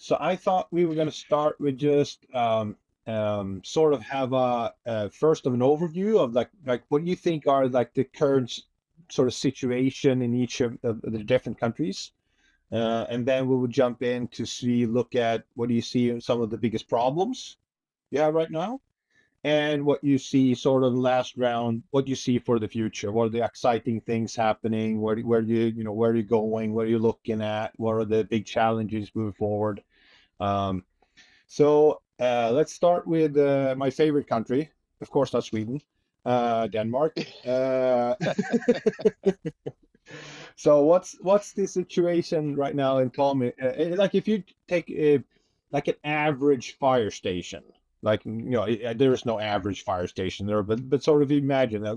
So I thought we were going to start with just sort of have a first of an overview of like what do you think are like the current sort of situation in each of the different countries, and then we would jump in to look at what do you see some of the biggest problems you have right now, and what you see sort of last round, what you see for the future, what are the exciting things happening, where where are you going, what are you looking at, what are the big challenges moving forward. Um, let's start with my favorite country, of course, not Sweden, Denmark. So what's the situation right now in Tommy? Like if you take like an average fire station, like there is no average fire station there, but sort of imagine that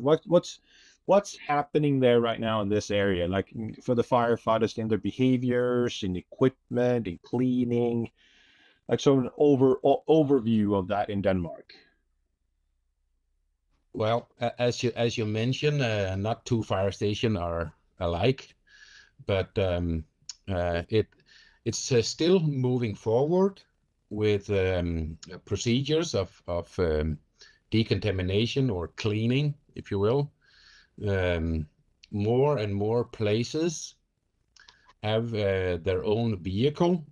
what's happening there right now in this area, like for the firefighters in their behaviors, in equipment, in cleaning, like sort of an overview of that in Denmark. Well, as you mentioned, not two fire stations are alike, but it's still moving forward with procedures of decontamination or cleaning, if you will. More and more places have their own vehicle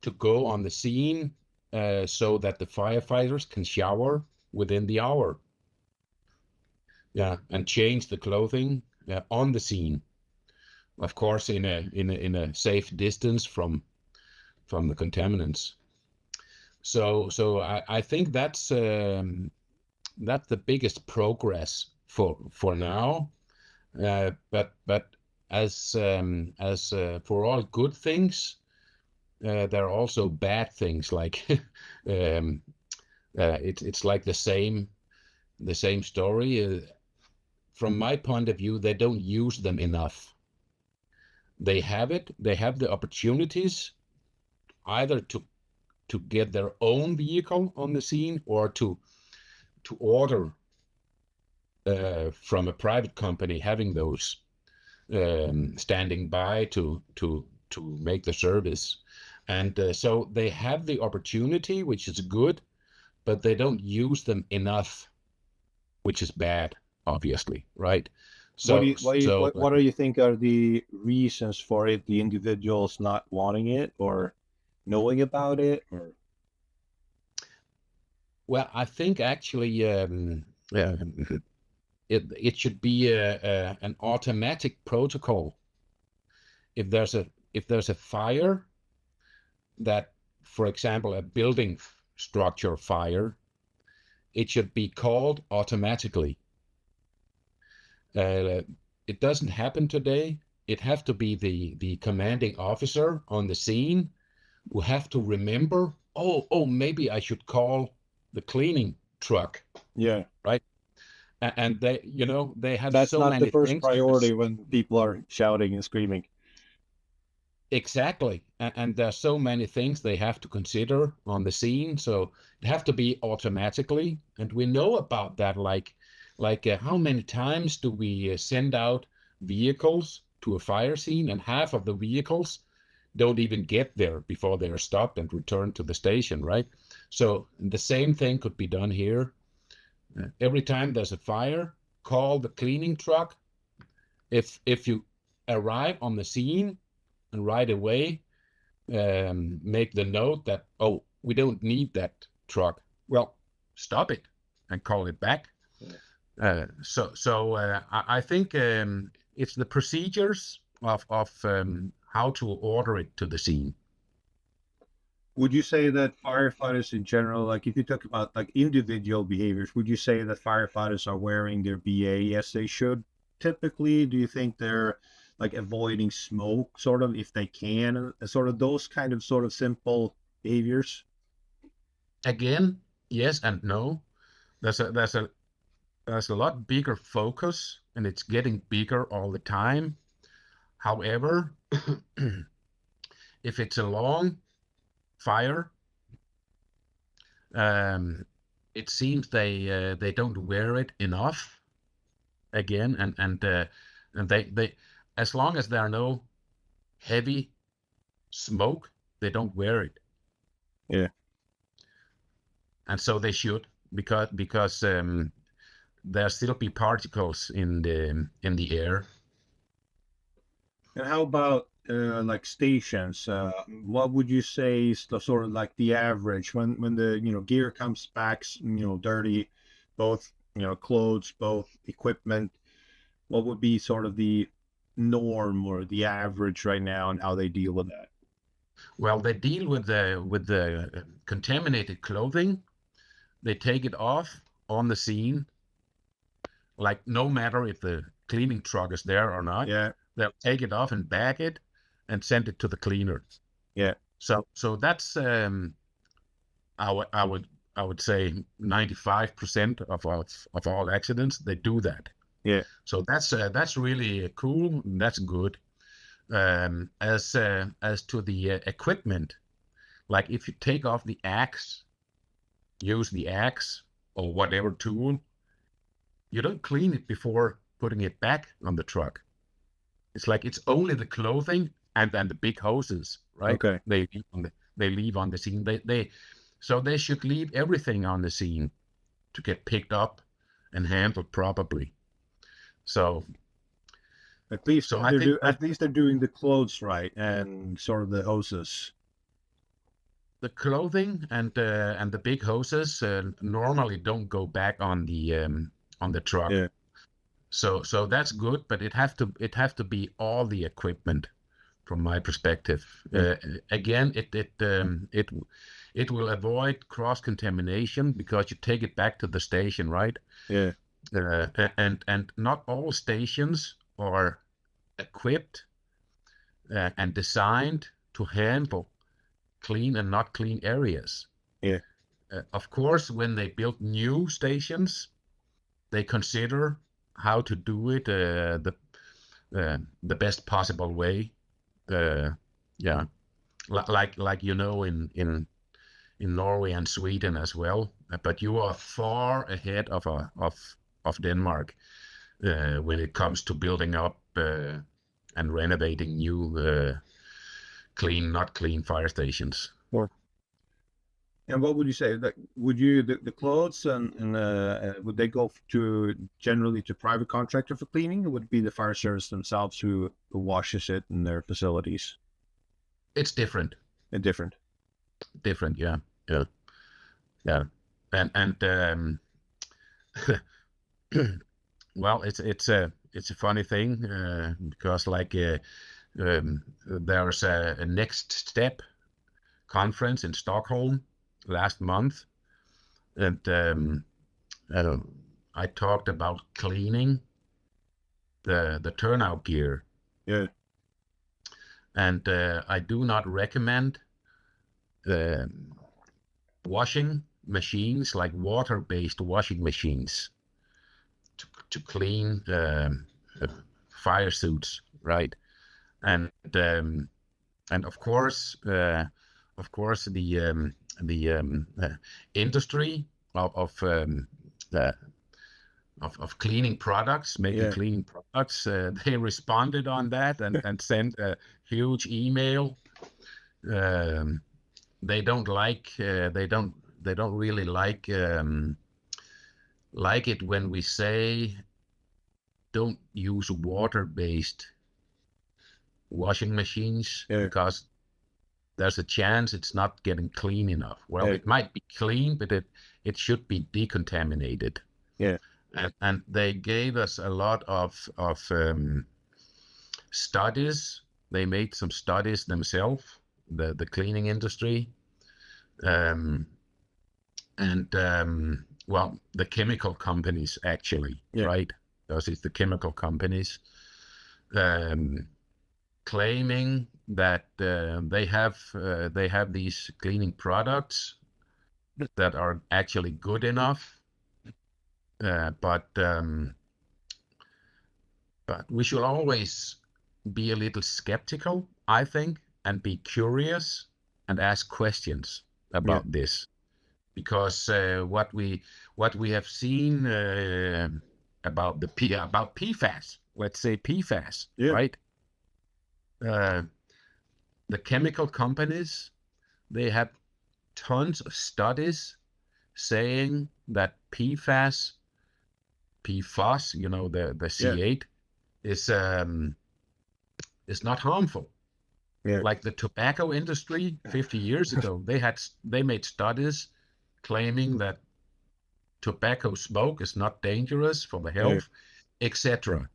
to go on the scene, so that the firefighters can shower within the hour. Yeah, and change the clothing on the scene, of course, in a safe distance from the contaminants. So I think that's the biggest progress for now. But as for all good things, there are also bad things. Like it's like the same story. From my point of view, they don't use them enough. They have the opportunities either to get their own vehicle on the scene or to order from a private company having those standing by to make the service. And so they have the opportunity, which is good, but they don't use them enough, which is bad, obviously, right? So what do you think are the reasons for it? The individuals not wanting it or knowing about it, or? Well, I think actually it should be an automatic protocol. If there's a fire, that, for example, a building structure fire, it should be called automatically. It doesn't happen today. It have to be the commanding officer on the scene who have to remember, oh, maybe I should call the cleaning truck. Yeah. Right. And they have that's so not many the first things. priority when people are shouting and screaming. Exactly. And there's so many things they have to consider on the scene. So it have to be automatically. And we know about that, like how many times do we send out vehicles to a fire scene, and half of the vehicles don't even get there before they are stopped and returned to the station, right? So the same thing could be done here. Every time there's a fire, call the cleaning truck. If you arrive on the scene and right away make the note that, oh, we don't need that truck, well, stop it and call it back. I think it's the procedures of how to order it to the scene. Would you say that firefighters in general, like if you talk about like individual behaviors, would you say that firefighters are wearing their BA as they should? Typically, do you think they're like avoiding smoke, sort of, if they can, sort of those kind of sort of simple behaviors? Again, yes and no. There's a lot bigger focus, and it's getting bigger all the time. However, if it's a long fire, it seems they don't wear it enough. Again, and they as long as there are no heavy smoke, they don't wear it. Yeah. And so they should, because there still be particles in the air. And how about like stations? What would you say is the sort of like the average when the gear comes back dirty, both clothes, both equipment? What would be sort of the norm or the average right now, and how they deal with that? Well, they deal with the contaminated clothing. They take it off on the scene, like no matter if the cleaning truck is there or not. Yeah. They'll take it off and bag it and send it to the cleaner. Yeah. So that's I would say 95% of all accidents, they do that. Yeah. So that's really cool. That's good. As to the equipment, like if you take off the axe, use the axe or whatever tool, you don't clean it before putting it back on the truck. It's like it's only the clothing and then the big hoses, right? Okay. They leave on the scene. So they should leave everything on the scene to get picked up and handled properly. So at least at least they're doing the clothes right and sort of the hoses. The clothing and the big hoses normally don't go back on the truck. Yeah. So that's good, but it have to be all the equipment, from my perspective. Yeah. Again, it will avoid cross contamination because you take it back to the station, right? Yeah. And not all stations are equipped and designed to handle clean and not clean areas. Yeah. Of course, when they build new stations, they consider how to do it the best possible way. Yeah, like in Norway and Sweden as well. But you are far ahead of Denmark when it comes to building up and renovating new clean, not clean fire stations. Sure. And what would you say? Like, would you the clothes and would they go generally to private contractor for cleaning, or would it be the fire service themselves who washes it in their facilities? It's different. Different. Different, yeah. And well, it's a funny thing because like there's a next step conference in Stockholm last month, and I talked about cleaning the turnout gear. Yeah. And I do not recommend washing machines, like water-based washing machines, to clean fire suits, right? And of course the industry of cleaning products, making cleaning products, they responded on that and sent a huge email. They don't really like it when we say don't use water-based washing machines because there's a chance it's not getting clean enough. Well, it might be clean, but it should be decontaminated. Yeah. And they gave us a lot of studies. They made some studies themselves, the cleaning industry, well, the chemical companies actually, right? Because it's the chemical companies claiming that they have these cleaning products that are actually good enough, but we should always be a little skeptical, I think, and be curious and ask questions about this, because what we have seen about PFAS, let's say PFAS, right? The chemical companies, they have tons of studies saying that PFAS, the C8, is not harmful. Yeah. Like the tobacco industry 50 years ago, they made studies claiming that tobacco smoke is not dangerous for the health, etc.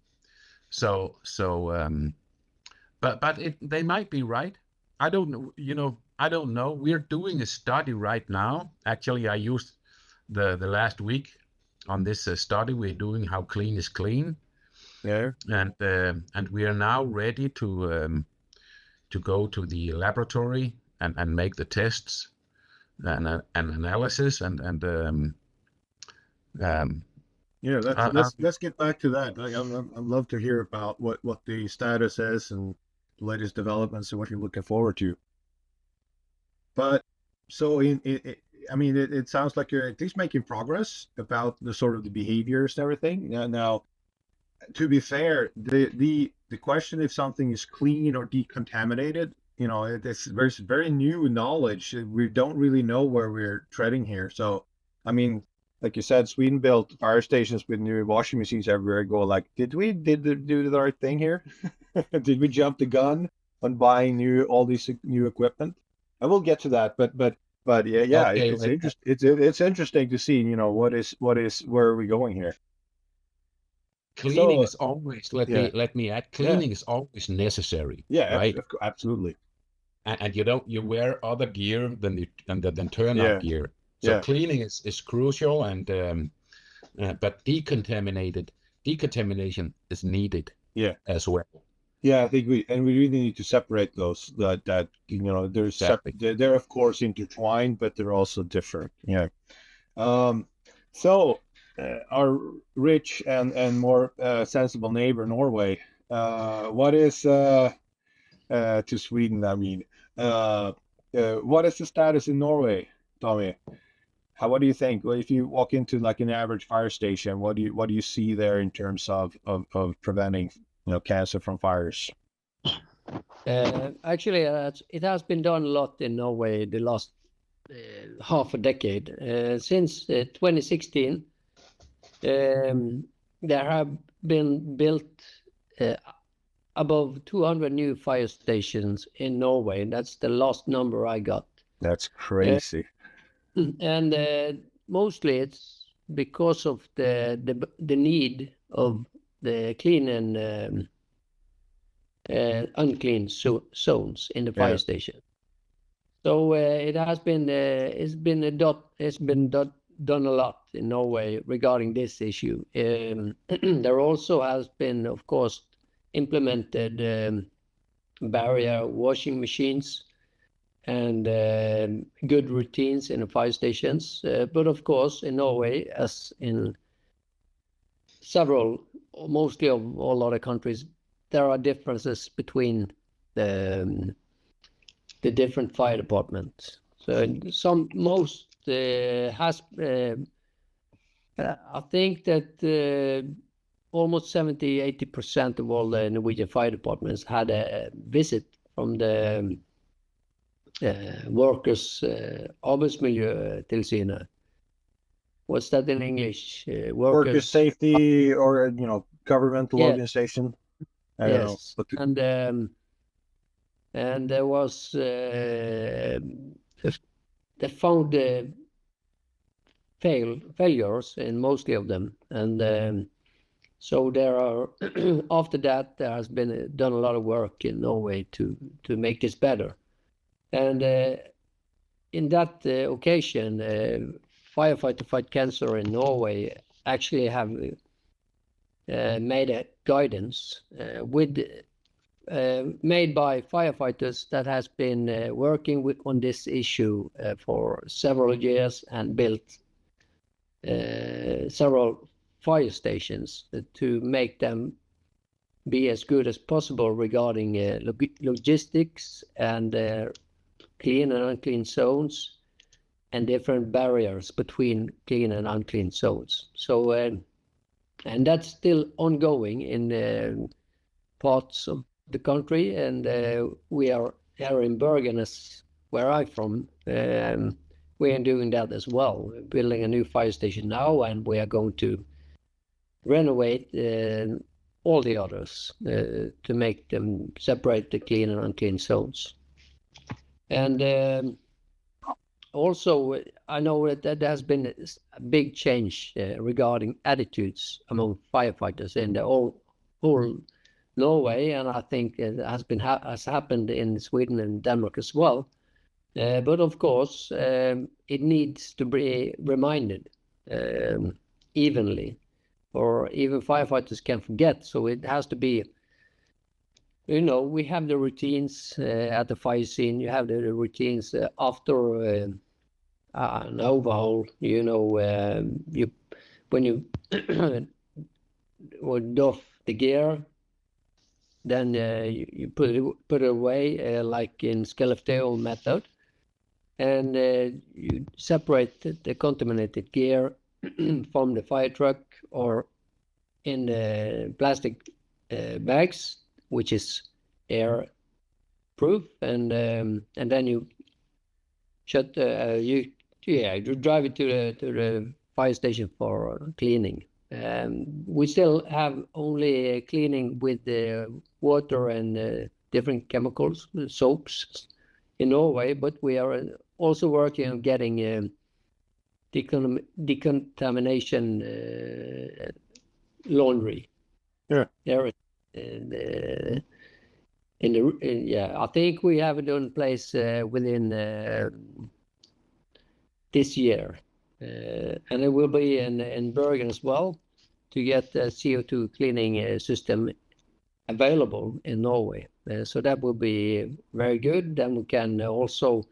But they might be right. I don't know. I don't know. We're doing a study right now. Actually, I used the last week on this study. We're doing how clean is clean. Yeah. And we are now ready to go to the laboratory and make the tests and analysis Let's get back to that. I'd love to hear about what the status is and the latest developments and what you're looking forward to. But so it sounds like you're at least making progress about the sort of the behaviors and everything. Now, to be fair, the question if something is clean or decontaminated, it's very new knowledge. We don't really know where we're treading here. So, I mean, like you said, Sweden built fire stations with new washing machines everywhere. Go like, did we do the right thing here? Did we jump the gun on buying all this new equipment? I will get to that, but yeah, Okay, it's interesting to see, where are we going here? Cleaning is always, let me add, cleaning is always necessary. Yeah, right? Absolutely. And you wear other gear than turnout gear. So cleaning is crucial, but decontamination is needed. As well. Yeah, I think we really need to separate those. They're of course intertwined, but they're also different. Yeah. So our rich and more sensible neighbor Norway. What is to Sweden? I mean, what is the status in Norway, Tommy? What do you think? Well, if you walk into like an average fire station, what do you see there in terms of preventing cancer from fires? Actually, it has been done a lot in Norway the last half a decade. Since 2016, there have been built above 200 new fire stations in Norway. That's the last number I got. That's crazy. And mostly it's because of the need of the clean and unclean zones in the fire station. So it has been done a lot in Norway regarding this issue. There also has been, of course, implemented barrier washing machines and good routines in the fire stations. But of course, in Norway, as in mostly of all other countries, there are differences between the different fire departments. So I think that almost 70-80% of all the Norwegian fire departments had a visit from the workers' arbetsmiljötillsynet. What's that in English? Workers' safety or governmental organization. I don't know. And there was they found failures in mostly of them, and so there are after that there has been done a lot of work in Norway to make this better. And in that occasion, Firefighter Fight Cancer in Norway actually have made a guidance made by firefighters that has been working on this issue for several years and built several fire stations to make them be as good as possible regarding logistics and clean and unclean zones and different barriers between clean and unclean zones. So, and that's still ongoing in parts of the country, and we are here in Bergen, where I'm from. we are doing that as well. We're building a new fire station now, and we are going to renovate all the others to make them separate the clean and unclean zones. And also, I know that there has been a big change regarding attitudes among firefighters in the whole Norway, and I think it has happened in Sweden and Denmark as well. But of course, it needs to be reminded evenly, or even firefighters can forget. So it has to be, we have the routines at the fire scene. You have the routines after an overhaul. When you would doff the gear, then you put it away like in Skellefteå method, and you separate the contaminated gear from the fire truck or in the plastic bags, which is air proof, and then you you drive it to the fire station for cleaning. We still have only cleaning with water and different chemicals, soaps in Norway, but we are also working on getting decontamination laundry. Yeah. There, I think we have it in place within this year. And it will be in Bergen as well, to get the CO2 cleaning system available in Norway. So that will be very good. Then we can also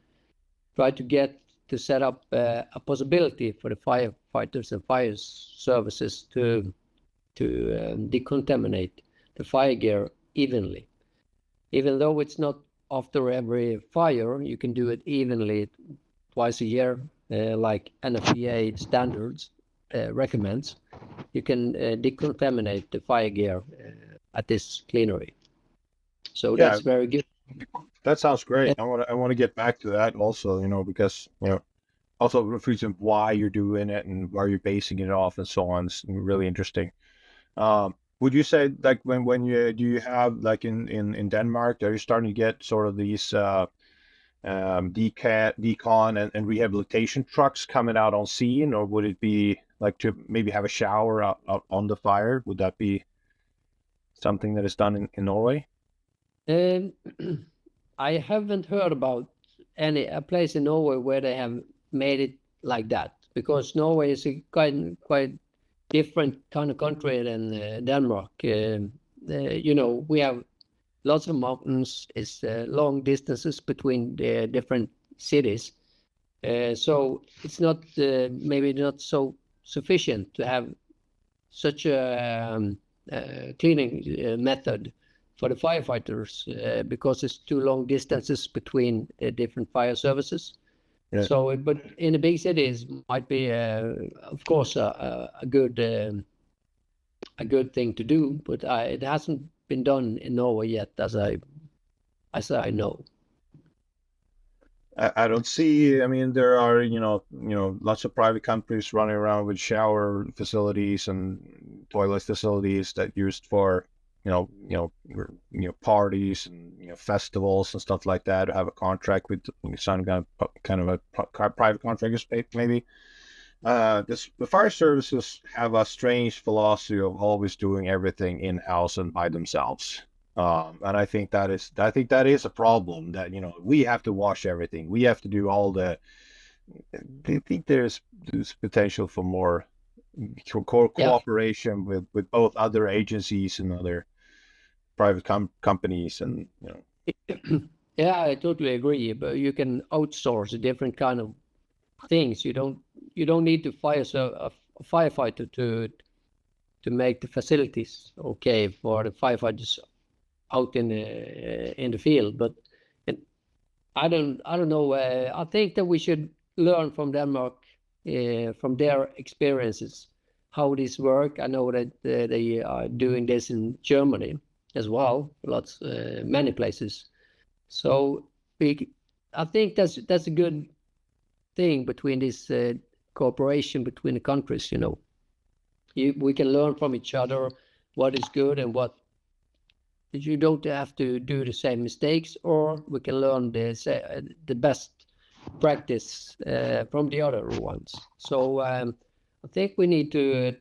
try to set up a possibility for the firefighters and fire services to decontaminate the fire gear evenly. Even though it's not after every fire, you can do it evenly twice a year. Like NFPA standards recommends, you can decontaminate the fire gear at this cleanery. So that's very good. That sounds great. I want to get back to that also, because also the reason why you're doing it and where you're basing it off and so on is really interesting. Would you say, like, when you have, like, in Denmark, are you starting to get sort of these decon and rehabilitation trucks coming out on scene, or would it be like to maybe have a shower out on the fire? Would that be something that is done in Norway? I haven't heard about a place in Norway where they have made it like that, because Norway is a quite different kind of country than Denmark. We have lots of mountains. It's long distances between the different cities. So it's not maybe not so sufficient to have such a cleaning method for the firefighters because it's too long distances between different fire services. Yeah. So, but in the big cities might be, of course, a good thing to do, but it hasn't been done in Norway yet, as I know. I don't see. I mean, there are lots of private companies running around with shower facilities and toilet facilities that used for parties and festivals and stuff like that. Have a contract with some kind of a private contractor maybe. The fire services have a strange philosophy of always doing everything in house and by themselves. And I think that is a problem, that we have to wash everything. We have to do all the. I think there's potential for more cooperation with both other agencies and other private companies, and Yeah, I totally agree. But you can outsource a different kind of things. You don't need to fire a firefighter to make the facilities okay for the firefighters out in the field. But I don't know. I think that we should learn from Denmark, from their experiences, how this work. I know that they are doing this in Germany as well, many places. So I think that's a good thing between this cooperation between the countries. We can learn from each other what is good and what you don't have to do the same mistakes, or we can learn the best practice from the other ones. So I think we need to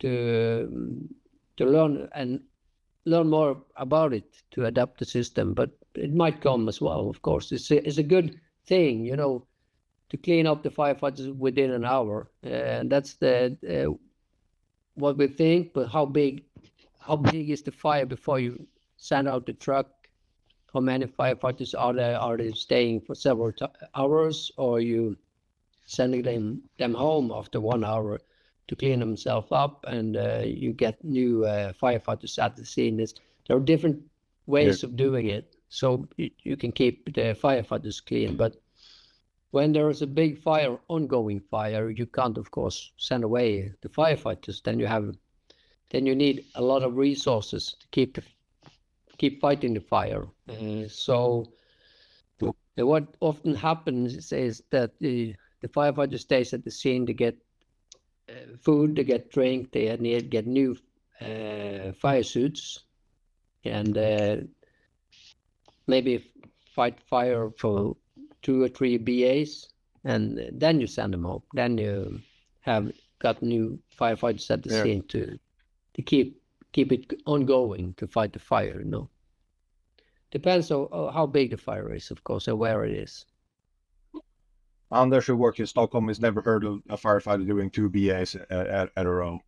learn more about it to adapt the system, but it might come as well. Of course, it's a good thing, to clean up the firefighters within an hour, and that's what we think. But how big is the fire before you send out the truck? How many firefighters are there? Are they staying for several hours, or are you sending them home after 1 hour to clean themselves up, and you get new firefighters at the scene? There are different ways of doing it, so you can keep the firefighters clean. But when there is a big fire, ongoing fire, you can't, of course, send away the firefighters. Then you need a lot of resources to keep fighting the fire. So what often happens is that the firefighter stays at the scene to get food, to get drink, they need to get new fire suits, and maybe fight fire for 2 or 3 BAs, and then you send them home. Then you have got new firefighters at the scene to keep it ongoing, to fight the fire. Depends on how big the fire is, of course, and where it is. Anders, who works in Stockholm, has never heard of a firefighter doing 2 BAs at a row.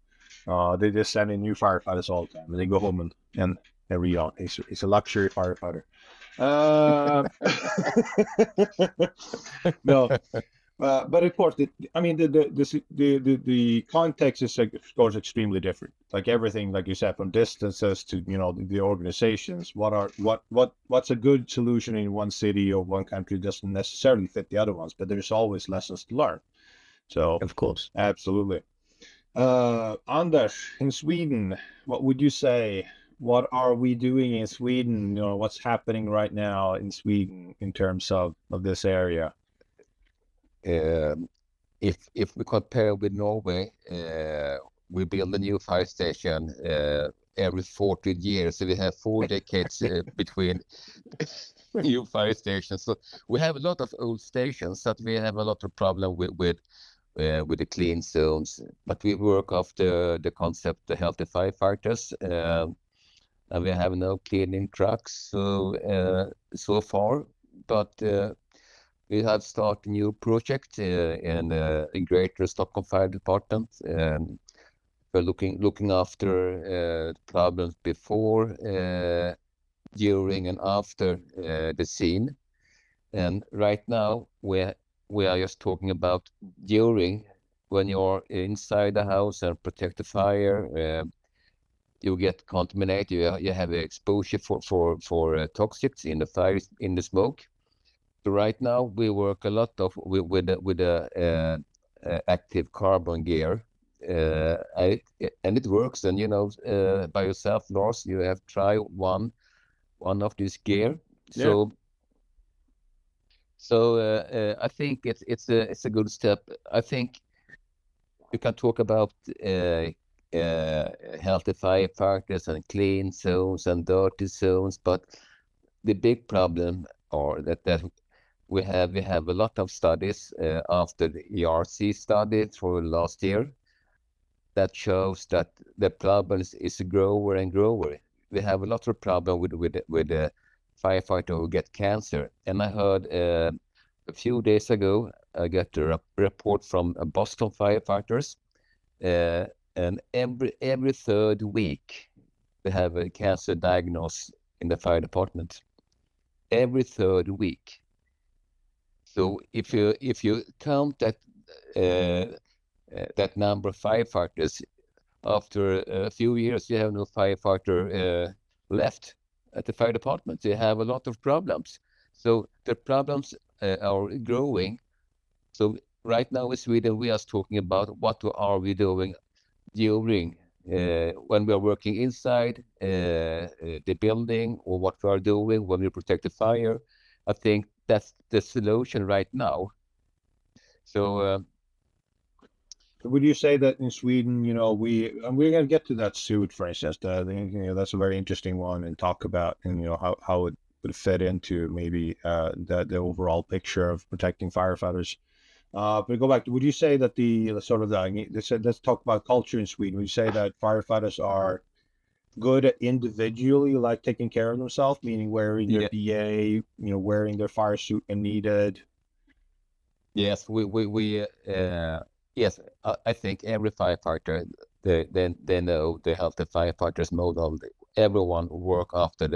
They just send in new firefighters all the time, and they go home and every year. He's a luxury firefighter. No, but of course, the context is, of course, extremely different. Like everything, like you said, from distances to the organizations. What's a good solution in one city or one country doesn't necessarily fit the other ones, but there's always lessons to learn. So, of course, absolutely. Anders, in Sweden, what would you say? What are we doing in Sweden? What's happening right now in Sweden in terms of this area? If we compare with Norway, we build a new fire station every 40 years. So we have 4 decades between new fire stations. So we have a lot of old stations that we have a lot of problem with the clean zones. But we work after the concept, the healthy firefighters. And we have no cleaning trucks so far, but we have started a new project in Greater Stockholm Fire Department. We're looking after problems before, during, and after the scene. And right now we are just talking about during, when you're inside the house and protect the fire. You get contaminated. You have exposure for toxics in the fire, in the smoke. So right now we work a lot with the active carbon gear, and it works. And by yourself, Lars, you have tried one of this gear. Yeah. So I think it's a good step. I think you can talk about healthy firefighters and clean zones and dirty zones, but the big problem are that we have a lot of studies after the ERC study for last year that shows that the problem is grower and grower. We have a lot of problem with the firefighter who get cancer. And I heard a few days ago, I got a report from Boston firefighters, and every 3rd week we have a cancer diagnosis in the fire department. Every 3rd week. So if you count that number of firefighters, after a few years you have no firefighter left at the fire department. You have a lot of problems. So the problems are growing. So right now in Sweden we are talking about what are we doing during when we are working inside the building, or what we are doing when we protect the fire. I think that's the solution right now. So Would you say that in Sweden, you know, we're going to get to that suit, for instance, you know, that's a very interesting one, and talk about, and, you know, how it would fit into maybe the overall picture of protecting firefighters. But go back to, would you say that the sort of let's talk about culture in Sweden. Would you say that firefighters are good at individually, like, taking care of themselves, meaning wearing their BA, you know, wearing their fire suit when needed? yes, yes, I think every firefighter, they know the healthy firefighters model. Everyone work after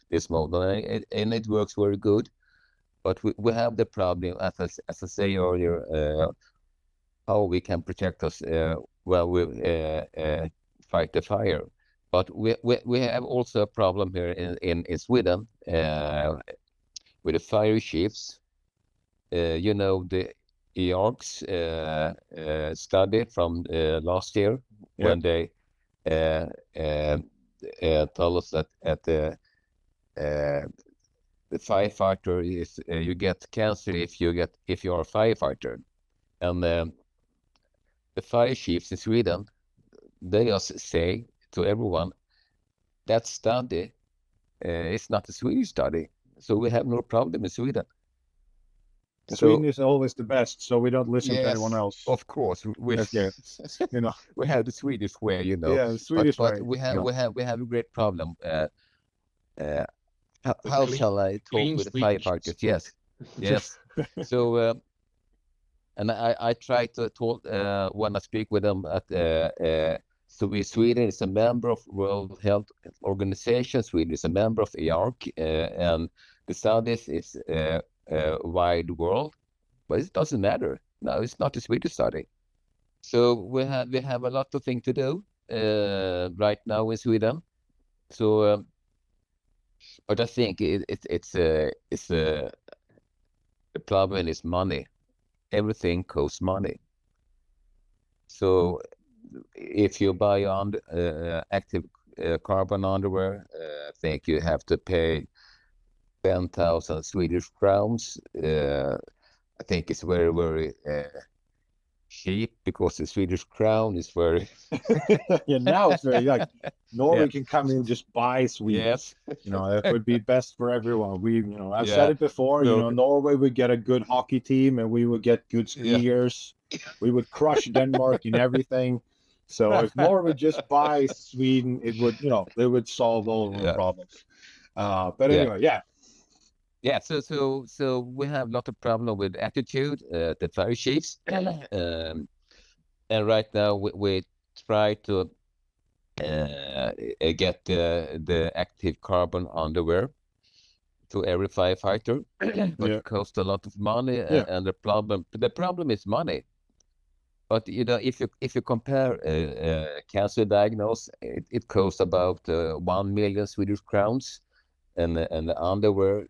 this model, and it works very good. But we have the problem, as I say earlier, how we can protect us while we fight the fire. But we have also a problem here in Sweden with the fire chiefs. You know, the EARC's study from last year, when they tell us that at the firefighter is you get cancer if you are a firefighter, and the fire chiefs in Sweden, they just say to everyone that study is not a Swedish study, so we have no problem in Sweden. Sweden is always the best, so we don't listen to Yes, anyone else. of course, You know, we have the Swedish way, you know. yeah, the Swedish but way. we have Yeah. we have a great problem. How shall I talk clean with the Swedish. firefighters? Yes. So and I try to talk when I speak with them at Sweden is a member of World Health Organization. Sweden is a member of EARC, and the studies is wide world, but it doesn't matter. No, it's not a Swedish study. So we have a lot of things to do right now in Sweden. So, but I think the problem is money. Everything costs money. So if you buy active carbon underwear, I think you have to pay 10,000 Swedish crowns. I think it's very, very cheap, because the Swedish crown is very... Yeah, now it's very, like, Norway can come in and just buy Sweden. Yes. You know, it would be best for everyone. You know, I've said it before, you know, Norway would get a good hockey team, and we would get good skiers. We would crush Denmark in everything. So if Norway just buys Sweden, it would solve all of our problems. But anyway, Yeah, so we have a lot of problem with attitude, the fire chiefs, and right now we try to get the active carbon underwear to every firefighter, but it costs a lot of money, and the problem is money. But you know, if you compare cancer diagnosis, it costs about 1 million Swedish crowns, and the underwear.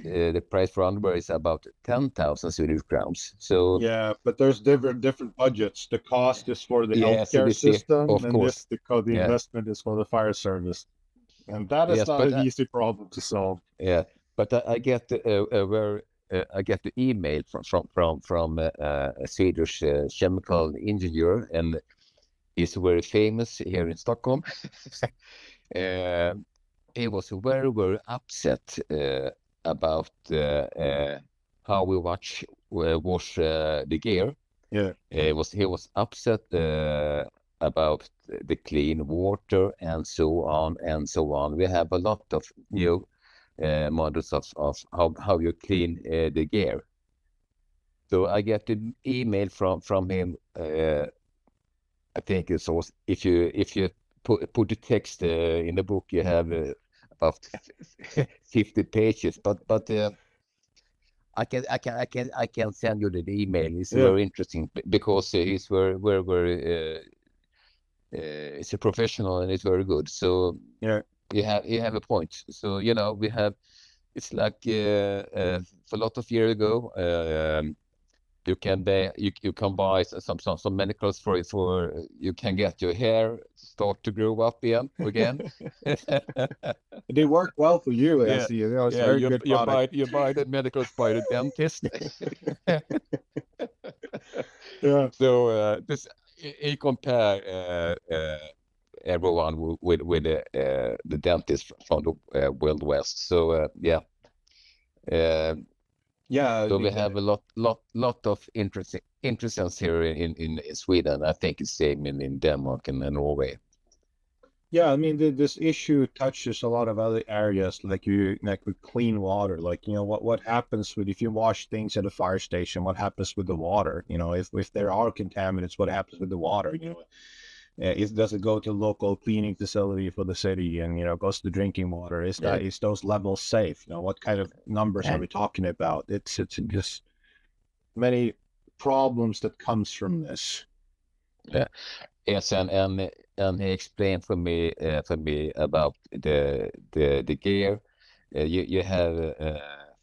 The price for underwear is about 10,000 Swedish crowns. So yeah, but there's different budgets. The cost is for the healthcare system, of course. The investment is for the fire service, and that is not an easy problem to solve. Yeah, but I get I get the email from a Swedish chemical engineer, and he's very famous here in Stockholm. He was very, very upset about how we wash the gear. Yeah, he was upset about the clean water and so on and so on. We have a lot of new models of how you clean the gear. So I get an email from him. I think it's also, if you put the text in the book, you have about 50 pages, but I can send you the email. It's very interesting, because he's very it's a professional, and it's very good. So you have a point. So you know, it's like a lot of years ago. You can buy some medicals for you can get your hair start to grow up again. They work well for you. I see. It's very good product. You buy the medicals by the dentist. Yeah. So this he compare everyone with the dentist from the Wild West. So yeah. Yeah. So we have a lot of interesting here in Sweden. I think it's same in Denmark and Norway. Yeah, I mean, this issue touches a lot of other areas, like with clean water. Like, what happens if you wash things at a fire station? What happens with the water? If there are contaminants, what happens with the water? Does it go to local cleaning facility for the city, and goes to drinking water? Is those levels safe? What kind of numbers are we talking about? It's just many problems that comes from this. Yeah. Yes, and he explained for me about the gear. You have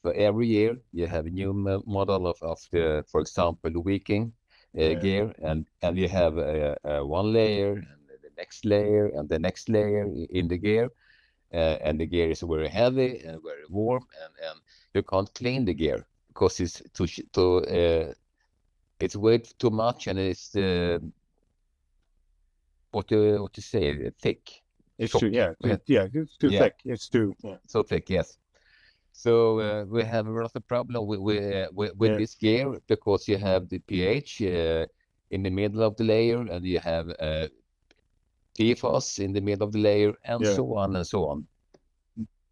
for every year you have a new model of the, for example, the Viking gear, and you have one layer and the next layer and the next layer in the gear, and the gear is very heavy and very warm, and you can't clean the gear because it's it's weight too much, and it's what to say, thick. It's too, it's too thick. It's too so thick, yes. So we have a lot of problem with this gear, because you have the pH in the middle of the layer, and you have PFAS in the middle of the layer, and so on and so on.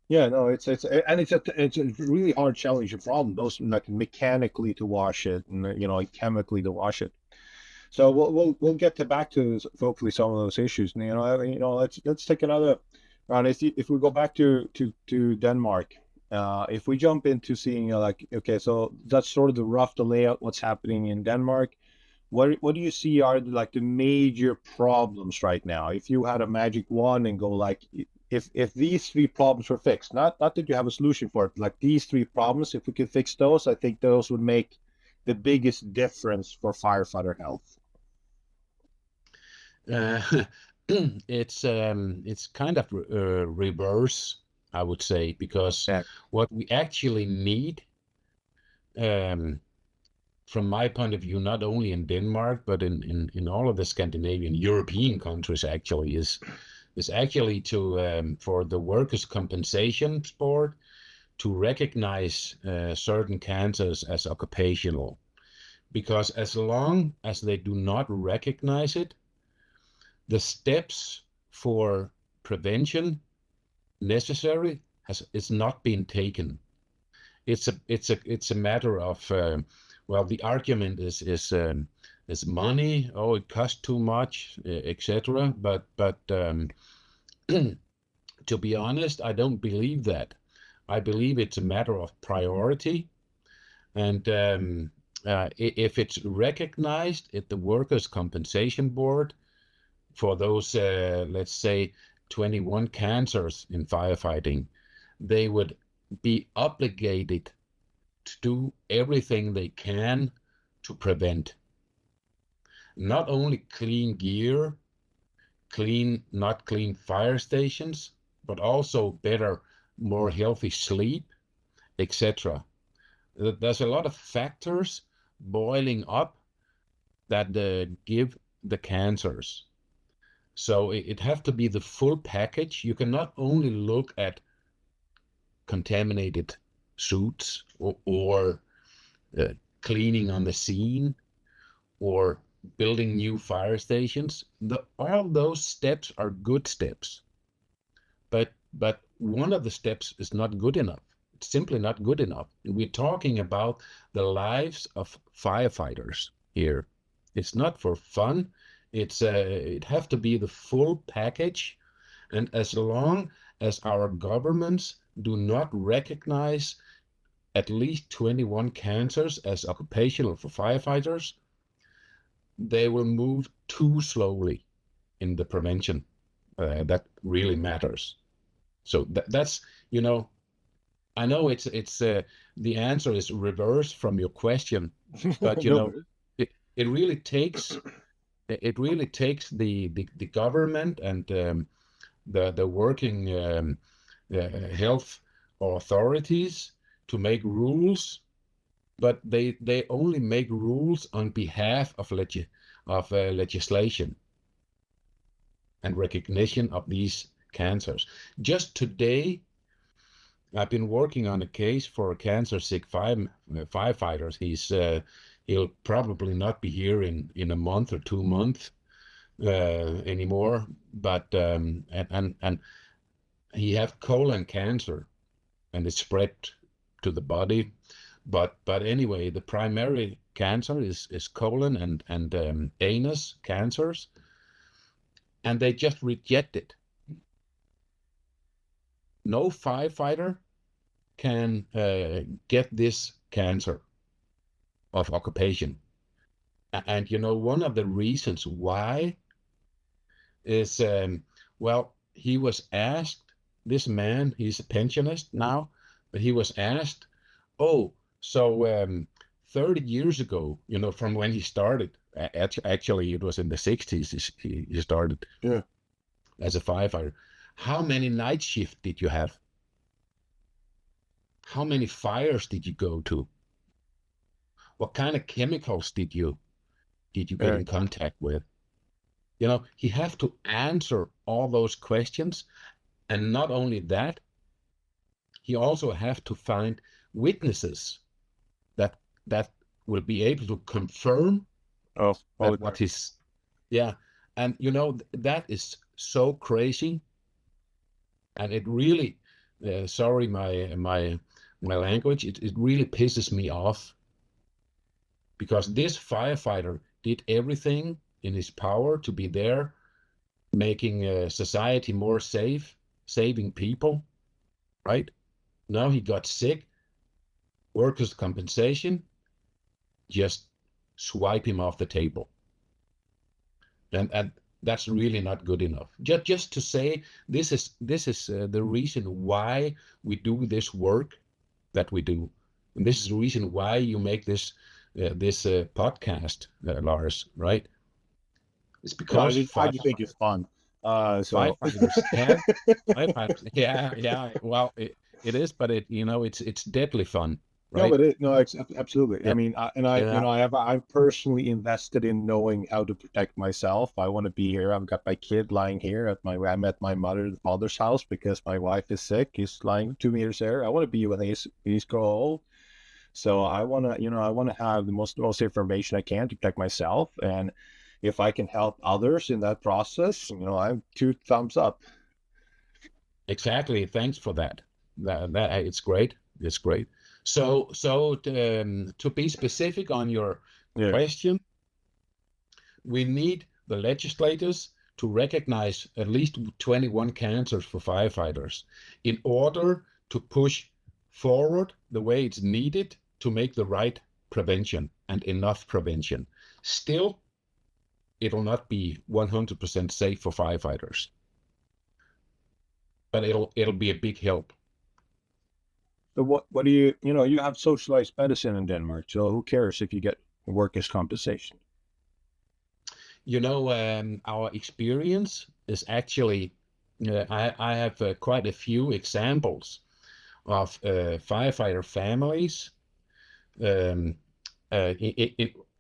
Yeah, no, it's a really hard, challenging problem. Those, like, mechanically to wash it, and chemically to wash it. So we'll get back to hopefully some of those issues. Let's take another round. If we go back to Denmark, if we jump into seeing okay, so that's sort of the layout, what's happening in Denmark. What do you see are the major problems right now? If you had a magic wand and go if these three problems were fixed, not that you have a solution for it, like these three problems, if we could fix those, I think those would make the biggest difference for firefighter health. It's kind of reverse, I would say, because what we actually need, from my point of view, not only in Denmark but in all of the Scandinavian, European countries, actually is actually to for the workers' compensation board to recognize certain cancers as occupational, because as long as they do not recognize it, the steps for prevention necessary is not being taken. It's a matter of the argument is money. Oh, it costs too much, etc. But to be honest, I don't believe that. I believe it's a matter of priority, and if it's recognized at the workers' compensation board for those, let's say, 21 cancers in firefighting, they would be obligated to do everything they can to prevent. Not only clean gear, not clean fire stations, but also better, more healthy sleep, etc. There's a lot of factors boiling up that give the cancers. So it has to be the full package. You cannot only look at contaminated suits or cleaning on the scene or building new fire stations. All those steps are good steps, but one of the steps is not good enough. It's simply not good enough. We're talking about the lives of firefighters here. It's not for fun. It has to be the full package, and as long as our governments do not recognize at least 21 cancers as occupational for firefighters, they will move too slowly in the prevention. That really matters. So that's, I know it's the answer is reverse from your question, but it really takes the government and the working health authorities to make rules but they only make rules on behalf of legislation and recognition of these cancers. Just today, I've been working on a case for a cancer-sick firefighter. He'll probably not be here in a month or 2 months anymore, but and he have colon cancer, and it's spread to the body. But anyway, the primary cancer is colon and anus cancers, and they just reject it. No firefighter can get this cancer of occupation. And one of the reasons why is, well, he was asked, this man, he's a pensionist now, but he was asked, oh, so 30 years ago, from when he started, actually it was in the 60s he started as a firefighter. How many night shifts did you have? How many fires did you go to? What kind of chemicals did you get in contact with? He have to answer all those questions. And not only that, he also have to find witnesses that will be able to confirm what is, and that is so crazy, and it really, sorry my language, it really pisses me off, because this firefighter did everything in his power to be there, making society more safe, saving people, right? Now he got sick, workers' compensation, just swipe him off the table. And that's really not good enough. Just to say, this is the reason why we do this work that we do. And this is the reason why you make this podcast, Lars, right? It's because I just think it's fun. Firefighters, firefighters, yeah. Well, it is, but it's deadly fun. Right? Absolutely. Yeah. I mean, I'm personally invested in knowing how to protect myself. I want to be here. I've got my kid lying here I'm at my father's house because my wife is sick. He's lying 2 meters there. I want to be when he's grow old. So I want to have the most information I can to protect myself. And if I can help others in that process, I'm 2 thumbs up. Exactly. Thanks for that. That it's great. It's great. So to be specific on your question, we need the legislators to recognize at least 21 cancers for firefighters in order to push forward the way it's needed to make the right prevention and enough prevention. Still, it'll not be 100% safe for firefighters, but it'll be a big help. So what do you have socialized medicine in Denmark, so who cares if you get workers' compensation? Our experience is actually, I have quite a few examples of firefighter families.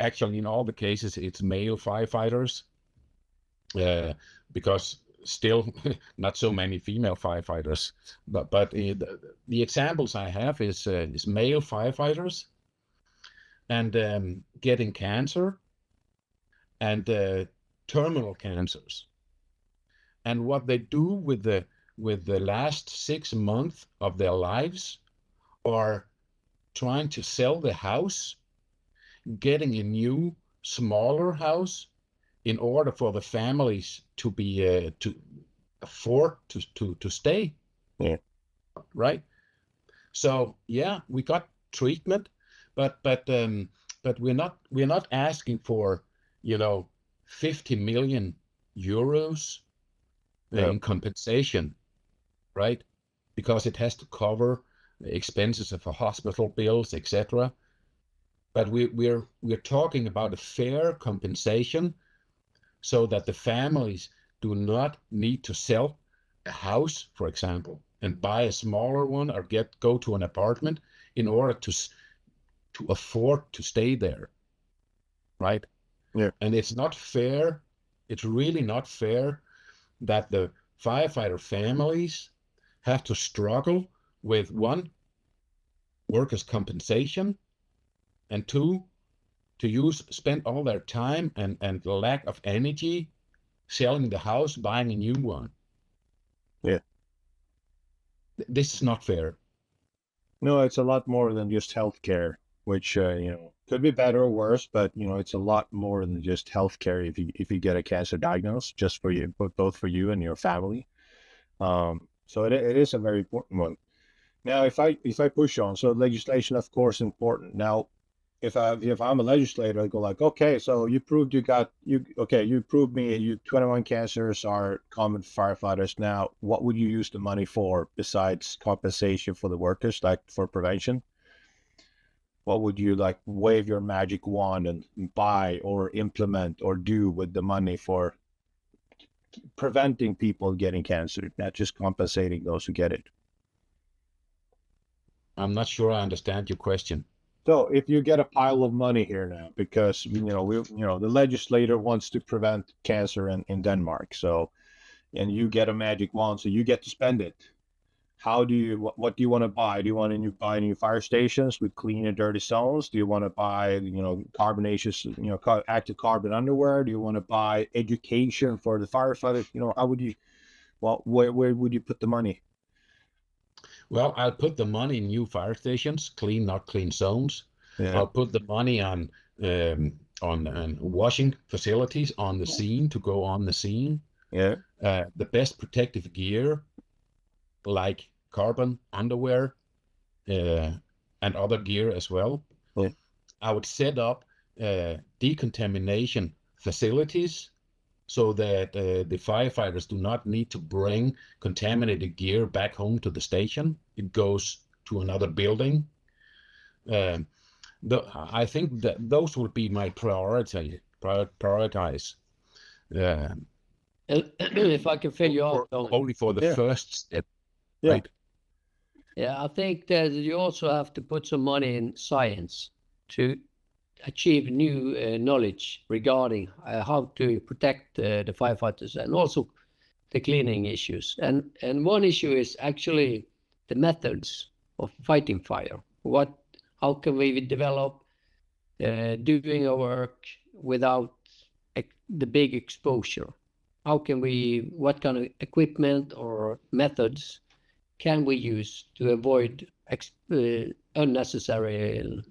Actually, in all the cases, it's male firefighters, because still not so many female firefighters. But the examples I have is male firefighters and getting cancer and terminal cancers. And what they do with the last 6 months of their lives are trying to sell the house, getting a new, smaller house in order for the families to be to afford to stay. Yeah. Right. So we got treatment, but we're not asking for 50 million euros in compensation, right? Because it has to cover the expenses of hospital bills, etc. But we're talking about a fair compensation, so that the families do not need to sell a house, for example, and buy a smaller one or go to an apartment in order to afford to stay there, right? Yeah. And it's not fair. It's really not fair that the firefighter families have to struggle with, one, workers' compensation, and two, to spend all their time and the lack of energy selling the house, buying a new one. Yeah. This is not fair. No, it's a lot more than just healthcare, which could be better or worse, but it's a lot more than just healthcare if you get a cancer diagnosis, just for you, both for you and your family. So it is a very important one. Now, if I push on, so legislation, of course, important. Now, if I'm a legislator, I go like, okay, so you proved you proved me 21 cancers are common firefighters. Now, what would you use the money for besides compensation for the workers, like for prevention? What would you like wave your magic wand and buy or implement or do with the money for preventing people getting cancer, not just compensating those who get it? I'm not sure I understand your question. So if you get a pile of money here now, because the legislator wants to prevent cancer in Denmark, so, and you get a magic wand, so you get to spend it. What do you want to buy? Do you want to buy new fire stations with clean and dirty zones? Do you want to buy carbonaceous active carbon underwear? Do you want to buy education for the firefighters? How would you? Well, where would you put the money? Well, I'll put the money in new fire stations, clean, not clean zones. Yeah. I'll put the money on washing facilities on the scene, to go on the scene. Yeah. The best protective gear, like carbon underwear and other gear as well. Yeah. I would set up decontamination facilities so that the firefighters do not need to bring contaminated gear back home to the station. It goes to another building. I think that those would be my prioritize. If I can fill you out, only for the first step, Yeah. right? Yeah, I think that you also have to put some money in science to achieve new knowledge regarding how to protect the firefighters, and also the cleaning issues. And one issue is actually the methods of fighting fire. How can we develop doing our work without the big exposure? What kind of equipment or methods can we use to avoid unnecessarily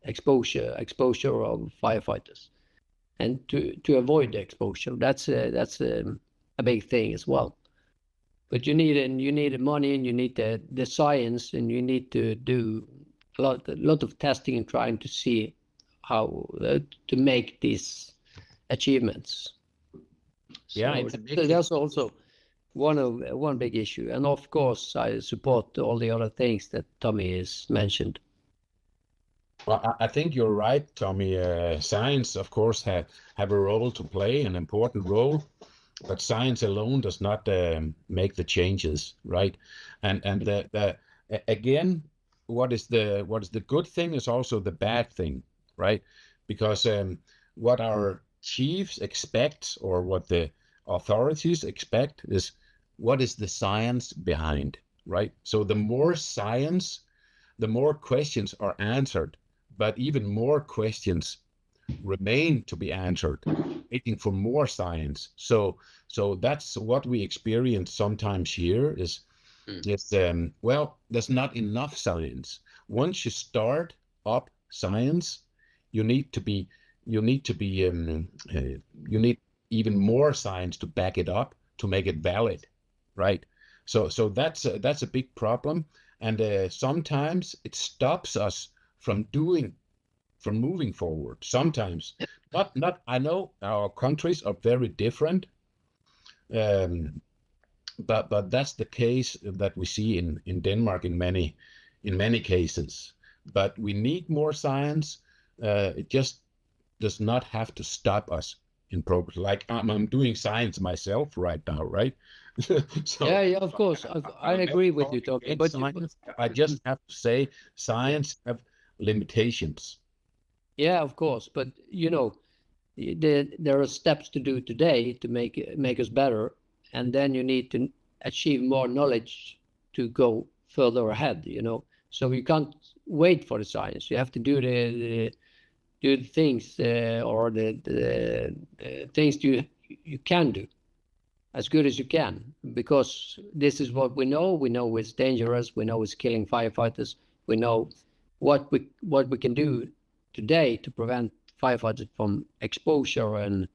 exposure of firefighters, and to avoid the exposure? That's a big thing as well. But you need money, and you need the science, and you need to do a lot of testing and trying to see how to make these achievements. Yeah, so that's also one big issue. And of course, I support all the other things that Tommy has mentioned. Well, I think you're right, Tommy. Science, of course, have a role to play, an important role, but science alone does not make the changes, right? And again, what is the good thing is also the bad thing, right? Because what our chiefs expect, or what the authorities expect, is what is the science behind, right? So the more science, the more questions are answered, but even more questions remain to be answered, waiting for more science. So that's what we experience sometimes here is there's not enough science. Once you start up science, you need even more science to back it up, to make it valid, right? So that's a big problem, and sometimes it stops us from moving forward. Sometimes, not. I know our countries are very different, but that's the case that we see in Denmark in many cases. But we need more science. It just does not have to stop us in progress. Like I'm doing science myself right now, right? So Yeah, of course. I agree with you, Tommy. But science, I just have to say, science have limitations. yeah, of course. But there are steps to do today to make us better, and then you need to achieve more knowledge to go further ahead. So you can't wait for the science. You have to do the things or the things you can do as good as you can, because this is what we know. We know it's dangerous. We know it's killing firefighters. We know what we can do today to prevent firefighters from exposure, and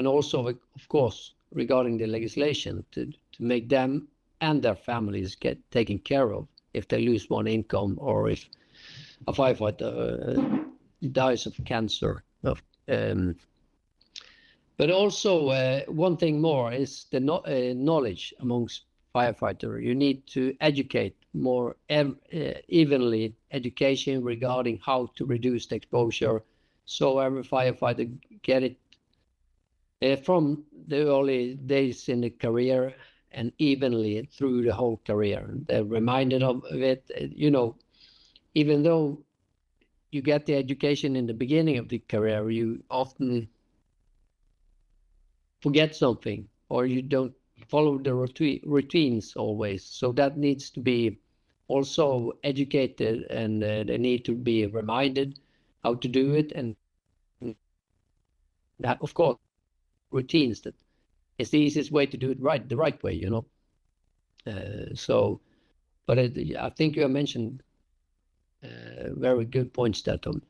also, of course, regarding the legislation to make them and their families get taken care of if they lose one income, or if a firefighter dies of cancer. But also, one thing more is the knowledge amongst firefighters. You need to educate more evenly, education regarding how to reduce the exposure, so every firefighter get it from the early days in the career and evenly through the whole career. They're reminded of it, even though you get the education in the beginning of the career, you often forget something, or you don't follow the routines always. So that needs to be also educated, and they need to be reminded how to do it, and that, of course, routines, that is the easiest way to do it the right way. But I think you have mentioned very good points there, Tom.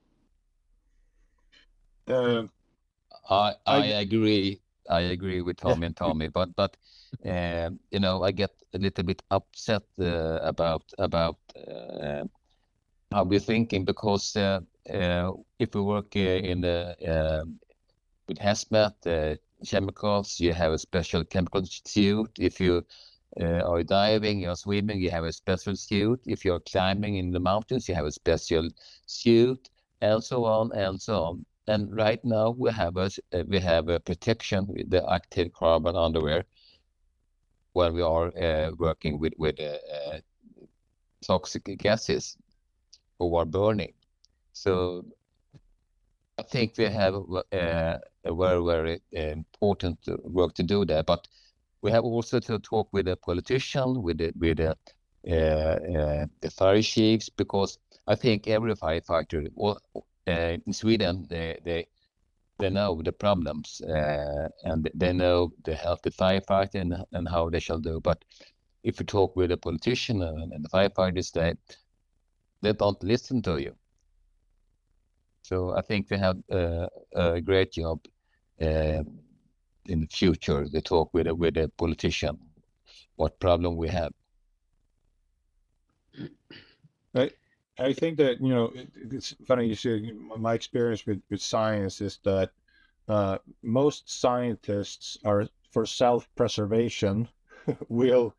I agree. I agree with Tommy and Tommy, but I get a little bit upset about how we're thinking, because if we work with hazmat chemicals, you have a special chemical suit. If you are diving, you're swimming, you have a special suit. If you're climbing in the mountains, you have a special suit, and so on and so on. And right now we have a protection with the active carbon underwear when we are working with toxic gases or burning. So I think we have a very, very important work to do there. But we have also to talk with the politician, with the fire chiefs, because I think every firefighter in Sweden, they know the problems, and they know the healthy firefighter and how they shall do. But if you talk with a politician and the firefighters, they don't listen to you. So I think we have a great job in the future. They talk with a politician what problem we have. I think that, it's funny you say, my experience with science is that most scientists are, for self-preservation, will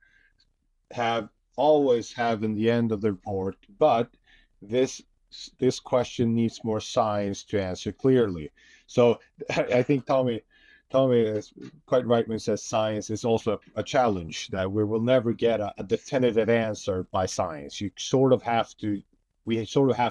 always have in the end of the report, but this question needs more science to answer clearly. So I think Tommy is quite right when he says science is also a challenge, that we will never get a definitive answer by science. We sort of have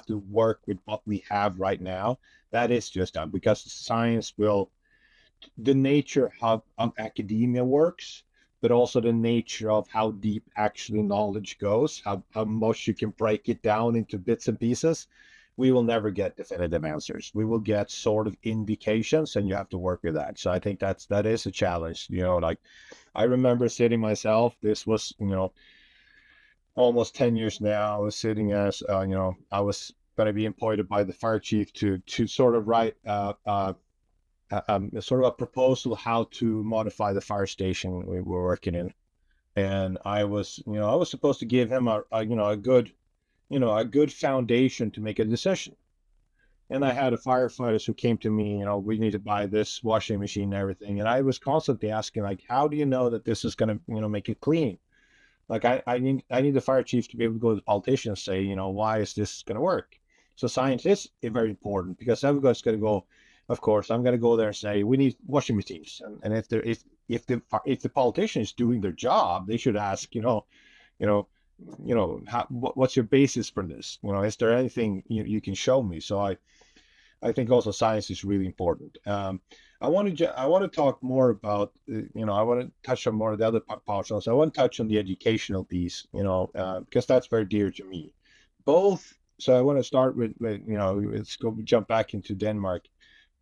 to work with what we have right now. That is just done, because science the nature of academia works, but also the nature of how deep actually knowledge goes, how much you can break it down into bits and pieces. We will never get definitive answers. We will get sort of indications, and you have to work with that. So I think that is a challenge. Like I remember sitting myself, this was, almost 10 years now. I was sitting as, I was going to be appointed by the fire chief to sort of write sort of a proposal how to modify the fire station we were working in. And I was supposed to give him a good foundation to make a decision. And I had firefighters who came to me, we need to buy this washing machine and everything. And I was constantly asking, like, how do you know that this is going to, make it clean? Like I need the fire chief to be able to go to the politician and say, why is this going to work? So science is very important, because everybody's going to go, of course, I'm going to go there and say we need washing machines, and if the politician is doing their job, they should ask, what's your basis for this? Is there anything you can show me? So I think also science is really important. I want to talk more about, I want to touch on more of the other parts also. I want to touch on the educational piece, because that's very dear to me. So I want to start with let's jump back into Denmark,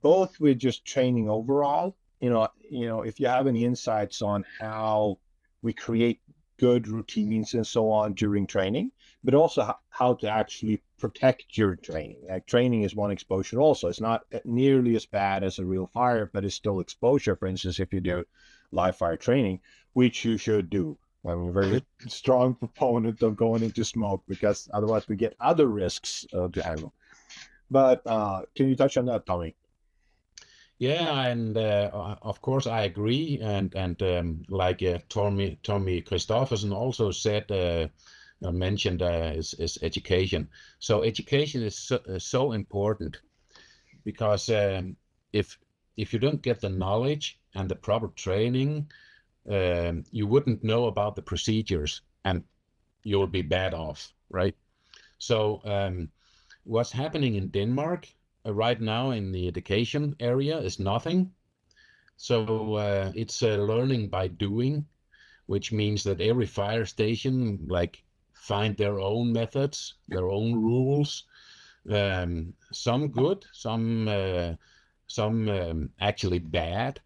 both with just training overall, if you have any insights on how we create good routines and so on during training, but also how to actually protect your training. Like, training is one exposure also. It's not nearly as bad as a real fire, but it's still exposure. For instance, if you do live fire training, which you should do. I'm a very strong proponent of going into smoke, because otherwise we get other risks to handle. But can you touch on that, Tommy? Yeah, and of course I agree, and like Tommy Kristoffersen also said, mentioned is education. So education is so important, because if you don't get the knowledge and the proper training, you wouldn't know about the procedures, and you'll be bad off, right? So what's happening in Denmark right now in the education area is nothing. So it's learning by doing, which means that every fire station find their own methods, their own rules, some good, some actually bad.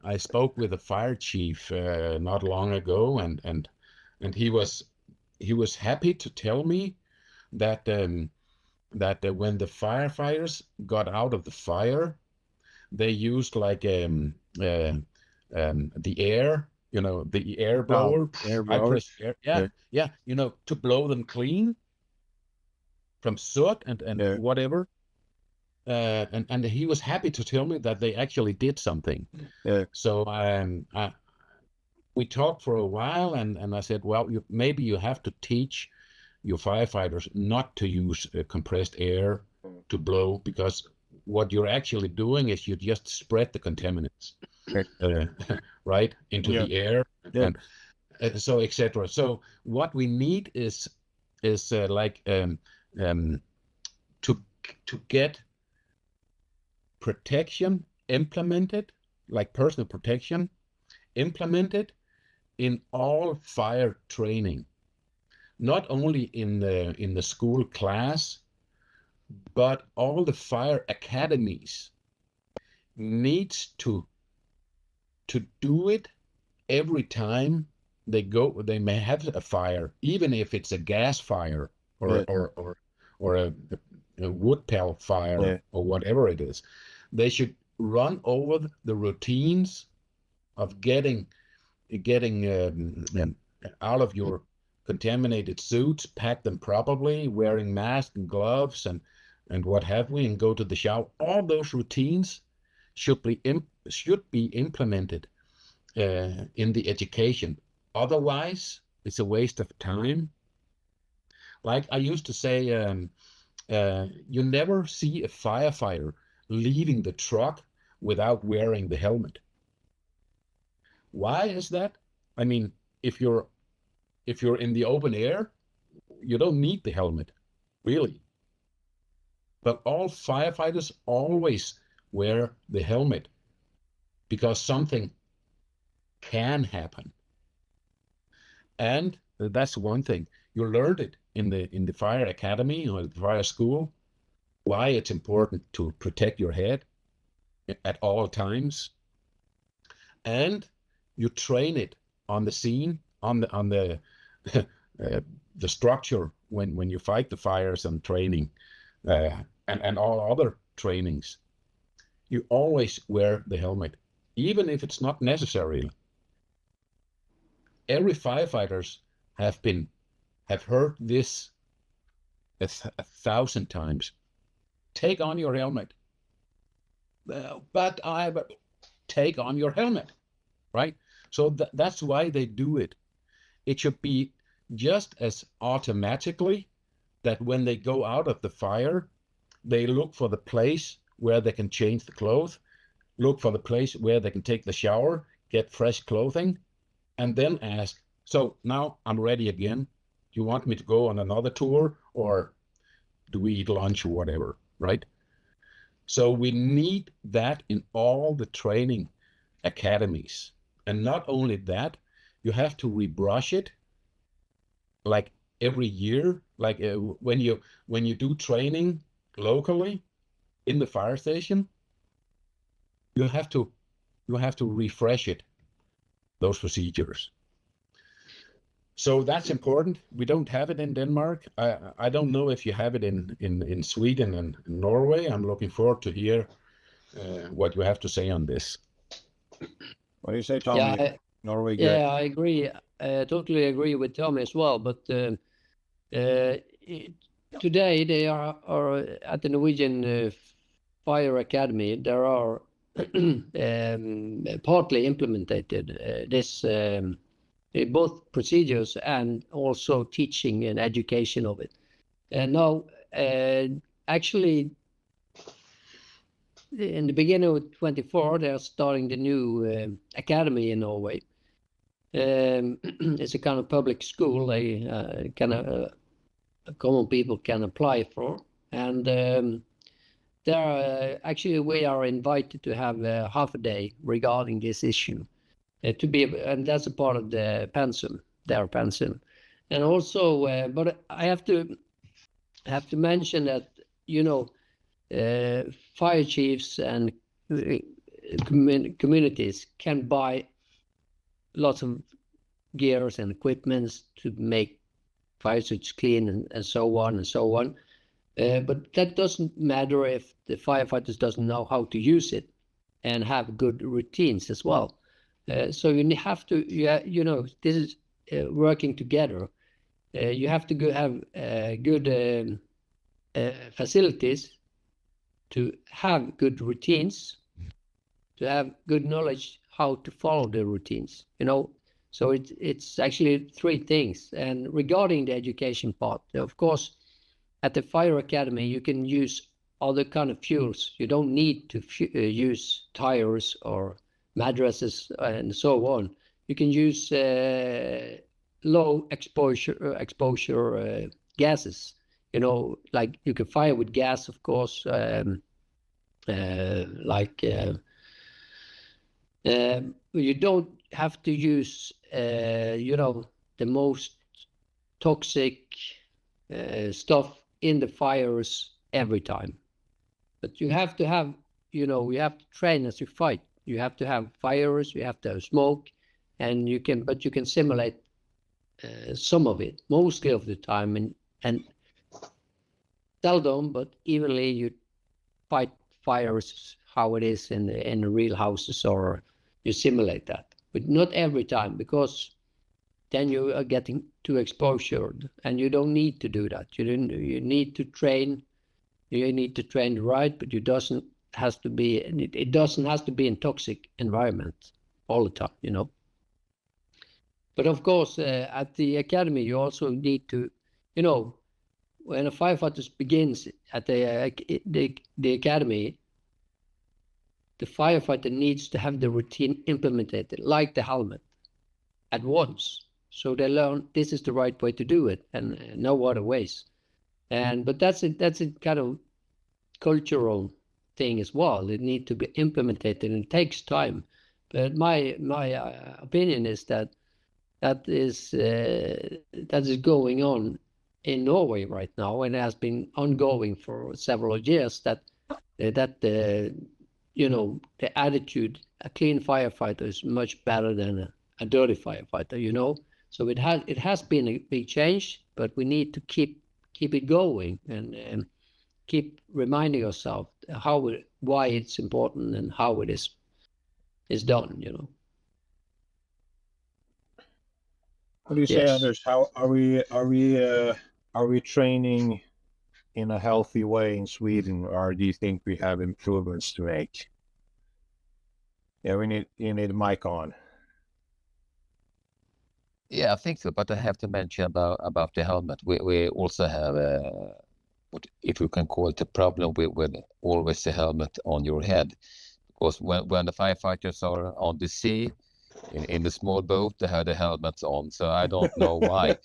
I spoke with a fire chief not long ago, and he was happy to tell me that when the firefighters got out of the fire, they used the air, the air blower, high pressure air, yeah, to blow them clean from soot and whatever. And he was happy to tell me that they actually did something. Yeah. So we talked for a while, and I said, well, maybe you have to teach your firefighters not to use compressed air to blow, because what you're actually doing is you just spread the contaminants right into the air, and so etc. So what we need is to get protection implemented, like personal protection implemented in all fire training, not only in the school class, but all the fire academies needs to do it every time they may have a fire, even if it's a gas fire or a wood pellet fire or whatever it is. They should run over the routines of getting out of your contaminated suits, pack them properly, wearing masks and gloves and what have we, and go to the shower. All those routines should be implemented in the education. Otherwise, it's a waste of time. Like I used to say, you never see a firefighter leaving the truck without wearing the helmet. Why is that? I mean, if you're in the open air, you don't need the helmet, really. But all firefighters always wear the helmet, because something can happen. And that's one thing. You learned it in the fire academy or the fire school, why it's important to protect your head at all times. And you train it on the scene, on the the structure when you fight the fires and training, and all other trainings. You always wear the helmet, even if it's not necessary. Every firefighters have heard this a 1,000 times. Take on your helmet. But take on your helmet, right? So that's why they do it. It should be just as automatically that when they go out of the fire, they look for the place where they can change the clothes, look for the place where they can take the shower, get fresh clothing, and then ask, so now I'm ready again. Do you want me to go on another tour, or do we eat lunch or whatever, right? So we need that in all the training academies. And not only that, you have to rebrush it like every year. Like when you do training locally in the fire station, you have to refresh it, those procedures. So that's important. We don't have it in Denmark. I don't know if you have it in Sweden and Norway. I'm looking forward to hear what you have to say on this. What do you say, Tommy? Yeah, Norway, good. yeah, I agree. I totally agree with Tommy as well. But today they are at the Norwegian Fire Academy. There are partly implemented this both procedures and also teaching and education of it. And now, actually, in the beginning of 24, they are starting the new academy in Norway. It's a kind of public school they common people can apply for, and there actually we are invited to have half a day regarding this issue. And that's a part of the pensum, their pensum, and also. But I have to mention that fire chiefs and communities can buy lots of gears and equipments to make fire suits clean and so on and so on. But that doesn't matter if the firefighters doesn't know how to use it and have good routines as well. So you have to, this is working together. You have to have good facilities to have good routines, to have good knowledge how to follow the routines. So it's actually three things. And regarding the education part, of course, at the fire academy you can use other kind of fuels. You don't need to use tires or mattresses and so on. You can use low exposure gases. Like you can fire with gas, of course. You don't have to use, the most toxic stuff in the fires every time. But you have to have, you have to train as you fight. You have to have fires, you have to have smoke, and you can simulate some of it, mostly of the time, and seldom, but evenly you fight fires how it is in the real houses, or you simulate that, but not every time, because then you are getting too exposed, and you don't need to do that. You need to train. You need to train right, but it doesn't have to be in toxic environment all the time, But of course, at the academy, you also need to, when a firefighter begins at the academy, the firefighter needs to have the routine implemented, like the helmet, at once. So they learn this is the right way to do it, and no other ways. But that's a kind of cultural thing as well. It needs to be implemented, and it takes time. But my opinion is that is going on in Norway right now, and has been ongoing for several years. That the attitude, a clean firefighter is much better than a dirty firefighter. So it has been a big change, but we need to keep it going and keep reminding ourselves why it's important and how it is done. What do you say, Yes. Anders? How are we training in a healthy way in Sweden, or do you think we have improvements to make? Yeah, you need a mic on. Yeah, I think so. But I have to mention about the helmet. We also have what if you can call it a problem with always the helmet on your head, because when the firefighters are on the sea in the small boat, they have the helmets on. So I don't know why.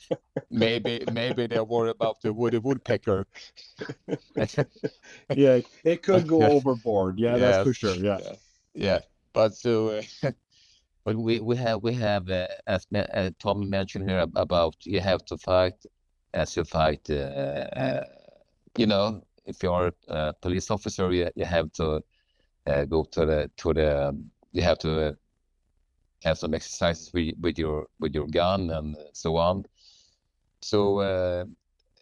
maybe they're worried about the woodpecker. Yeah, it could go overboard. Yeah, that's for Yes, sure. Yeah. yeah. But so, but we have as Tommy mentioned here about you have to fight as you fight. You know, if you're a police officer, you have to go to the you have to have some exercises with your gun and so on. So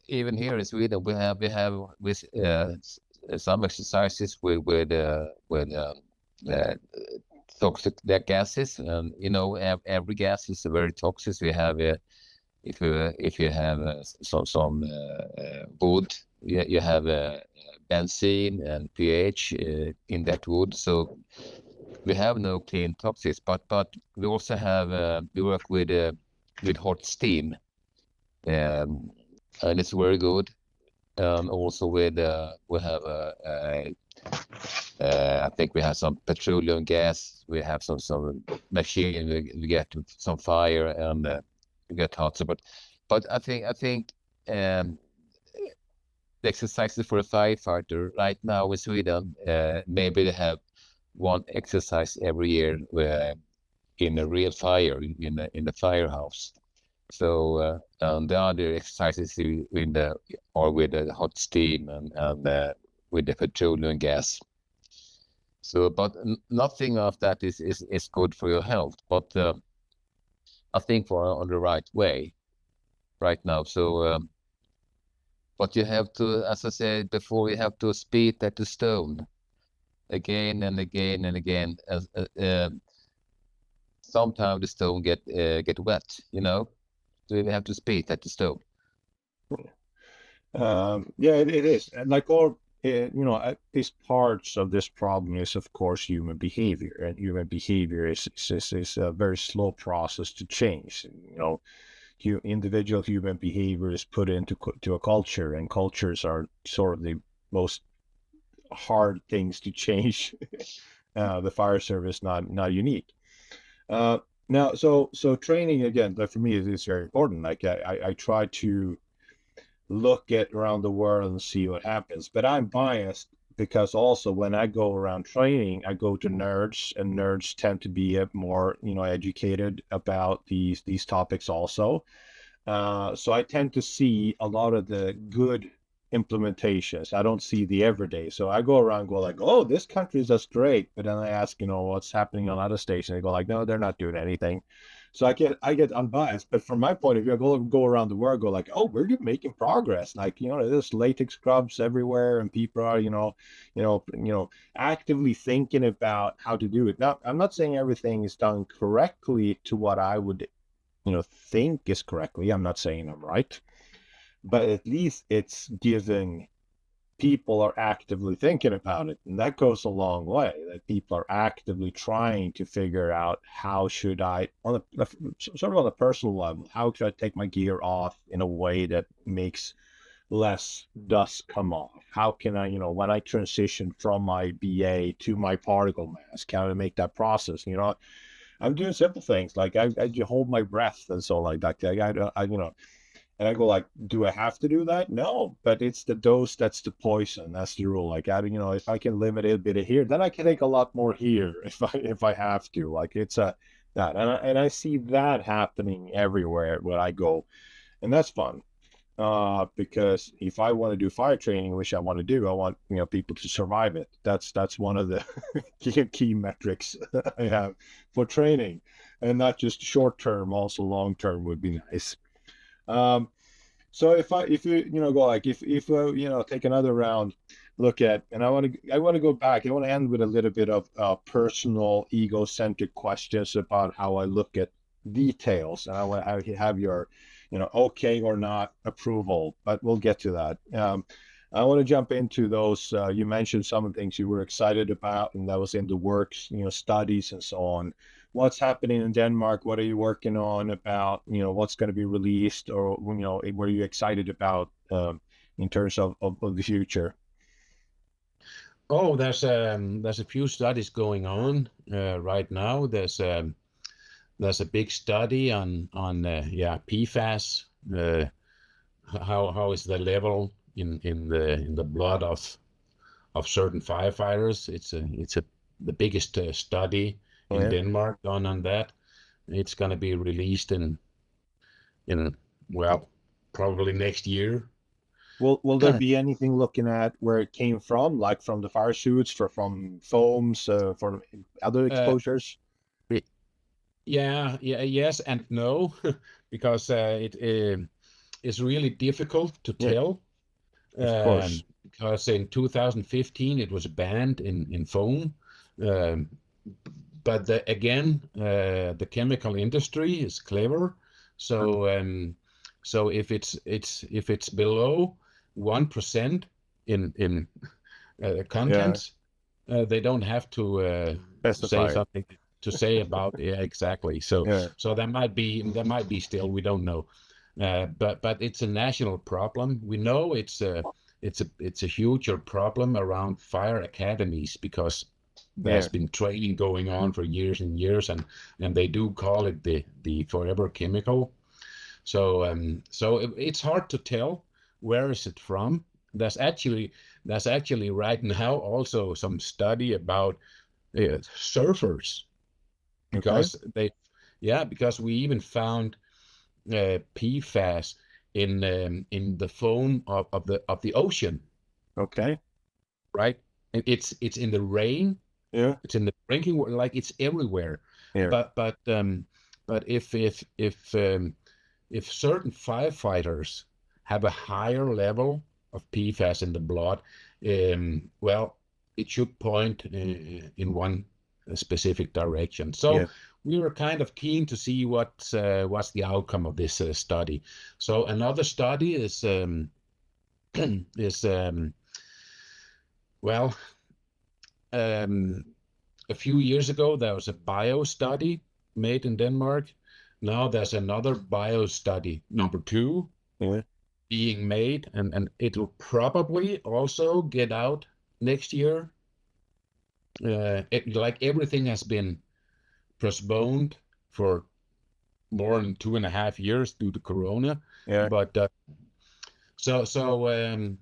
even here in Sweden, we have with some exercises with toxic gases, and you know every gas is very toxic. We have if you have some wood, you have benzene and pH in that wood, so we have no clean toxics. But we also have we work with hot steam, and it's very good. Also with we have I think we have some petroleum gas. We have some machine. We get some fire and we get hot. So, but I think the exercises for a firefighter right now in Sweden, maybe they have one exercise every year in a real fire in the firehouse. So the other exercises with the hot steam and with the petroleum gas. So, but nothing of that is good for your health. But I think we're on the right way right now. So, but you have to, as I said before, you have to spit at the stone again and again and again. Sometimes the stone get wet, you know. So you have to spit at the stone. Yeah, it is. And like all, you know, these parts of this problem is, of course, human behavior, and human behavior is a very slow process to change. You know, individual human behavior is put into a culture, and cultures are sort of the most hard things to change. The fire service not unique. Now, so training again, like for me, is very important. Like I try to look at around the world and see what happens, but I'm biased because also when I go around training, I go to nerds, and nerds tend to be more, you know, educated about these topics also. So I tend to see a lot of the good implementations. I don't see the everyday. So I go around, go like, oh, this country is just great. But then I ask, you know, what's happening on other stations? They go like, no, they're not doing anything. So I get unbiased. But from my point of view, I go around the world, go like, oh, we're making progress. Like, you know, there's latex scrubs everywhere, and people are, you know, actively thinking about how to do it. Now, I'm not saying everything is done correctly to what I would, you know, think is correctly. I'm not saying I'm right. But at least it's giving people are actively thinking about it. And that goes a long way, that people are actively trying to figure out how should I, on a sort of on a personal level, how should I take my gear off in a way that makes less dust come off? How can I, you know, when I transition from my BA to my particle mask, can I make that process? You know, I'm doing simple things like I hold my breath and so like that. I you know, and I go like, do I have to do that? No, but it's the dose that's the poison. That's the rule. Like, you know, if I can limit a bit of here, then I can take a lot more here if I have to. Like, it's that, and I see that happening everywhere where I go, and that's fun. Because if I want to do fire training, which I want to do, I want, you know, people to survive it. That's one of the key metrics I have for training, and not just short term, also long term would be nice. So if you know, go like, if you know, take another round, look at, and I want to go back. I want to end with a little bit of personal egocentric questions about how I look at details, and I want to have your, you know, okay or not approval, but we'll get to that. I want to jump into those. You mentioned some of the things you were excited about, and that was in the works, you know, studies and so on. What's happening in Denmark? What are you working on about, you know, what's going to be released, or, you know, what are you excited about in terms of the future? Oh, there's a few studies going on right now. There's a big study on PFAS. How is the level in the blood of certain firefighters? It's the biggest study in Denmark done on that. It's going to be released in probably next year. Will there be anything looking at where it came from, like from the fire suits, from foams, from other exposures? Yes and no, because it is really difficult to tell. Of course. Because in 2015 it was banned in foam, but the chemical industry is clever. So if it's below 1% in contents, they don't have to say something to say about exactly. So there might be still, we don't know, but it's a national problem. We know it's a huge problem around fire academies, because there's been training going on for years and years, and they do call it the forever chemical. So it's hard to tell where is it from. There's actually right now also some study about surfers, because because we even found PFAS in the foam of the ocean. Okay. Right. And it's in the rain. Yeah. It's in the drinking water. Like, it's everywhere. Yeah. But if certain firefighters have a higher level of PFAS in the blood, it should point in one specific direction. So we were kind of keen to see what's the outcome of this study. So another study is a few years ago there was a bio study made in Denmark. Now there's another bio study, number 2, being made, and it will probably also get out next year. Like, everything has been postponed for more than 2.5 years due to Corona. Yeah. But so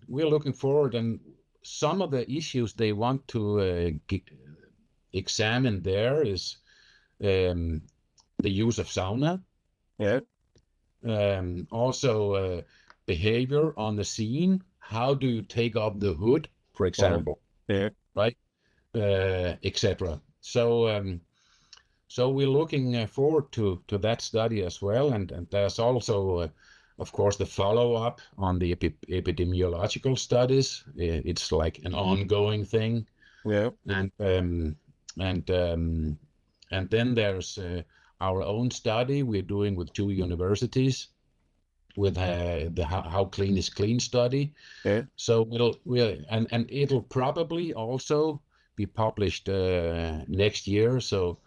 we're looking forward, and some of the issues they want to examine there is the use of sauna. Yeah. Also behavior on the scene. How do you take off the hood, for example? Yeah. Right. Etc. So we're looking forward to that study as well, and there's also of course the follow-up on the epidemiological studies. It's like an ongoing thing. Yeah. And then there's our own study we're doing with 2 universities with the How Clean is Clean study. Yeah. So it'll probably also be published next year. So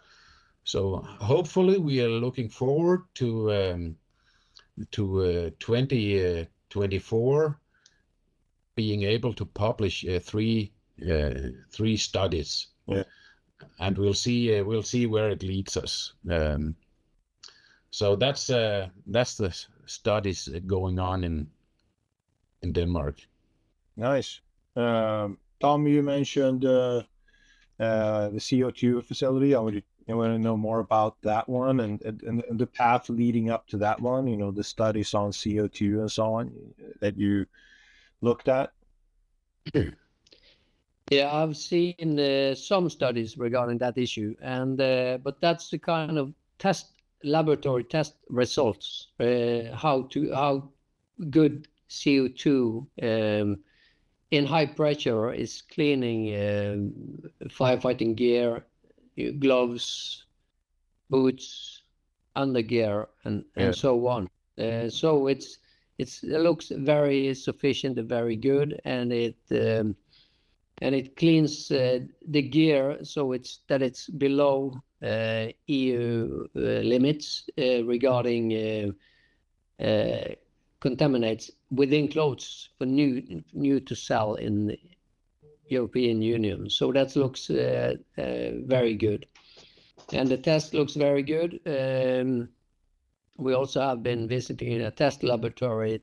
hopefully we are looking forward to 2024 being able to publish 3 studies. Yeah. And we'll see where it leads us. So that's the studies going on in Denmark. Nice. Tom, you mentioned the CO2 facility. I want to know more about that one and the path leading up to that one. You know, the studies on CO2 and so on that you looked at. Yeah, I've seen some studies regarding that issue, and but that's the kind of laboratory test results. How good CO2 in high pressure is cleaning firefighting gear, gloves, boots, undergear, and so on. So it looks very sufficient and very good, and it cleans the gear so it's below EU limits regarding contaminates within clothes for new to sell in the European Union. So that looks very good, and the test looks very good. We also have been visiting a test laboratory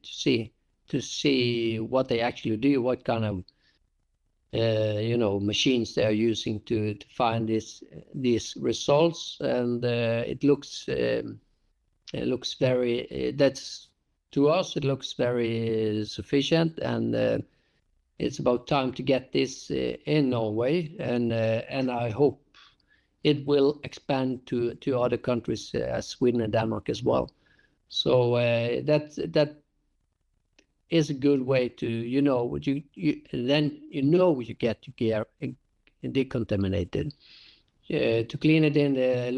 to see what they actually do, what kind of machines they are using to find these results, and it looks very. That's to us. It looks very sufficient, and it's about time to get this in Norway, and I hope it will expand to other countries, Sweden and Denmark as well. So that is a good way to you get your gear decontaminated. To clean it in the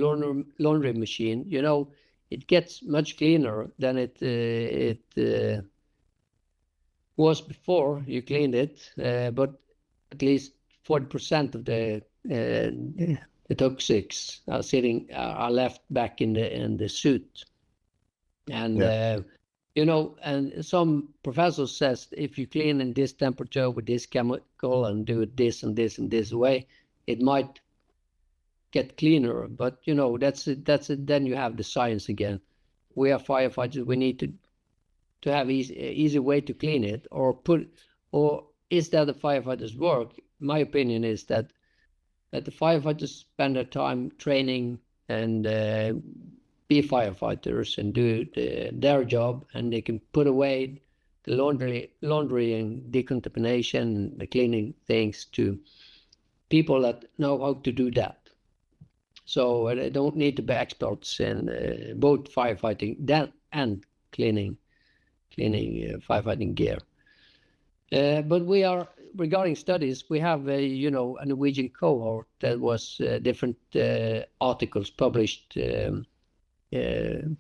laundry machine, it gets much cleaner than it was before you cleaned it, but at least 40% of the toxics are left back in the suit, and and some professors says if you clean in this temperature with this chemical and do it this and this and this way, it might get cleaner. But that's it. Then you have the science again. We are firefighters. We need to have easy way to clean it, or is that the firefighters' work? My opinion is that the firefighters spend their time training and be firefighters and do their job, and they can put away the laundry and decontamination, the cleaning things to people that know how to do that. So they don't need to be experts in both firefighting and cleaning firefighting gear. But we are, regarding studies, we have a Norwegian cohort that was different articles published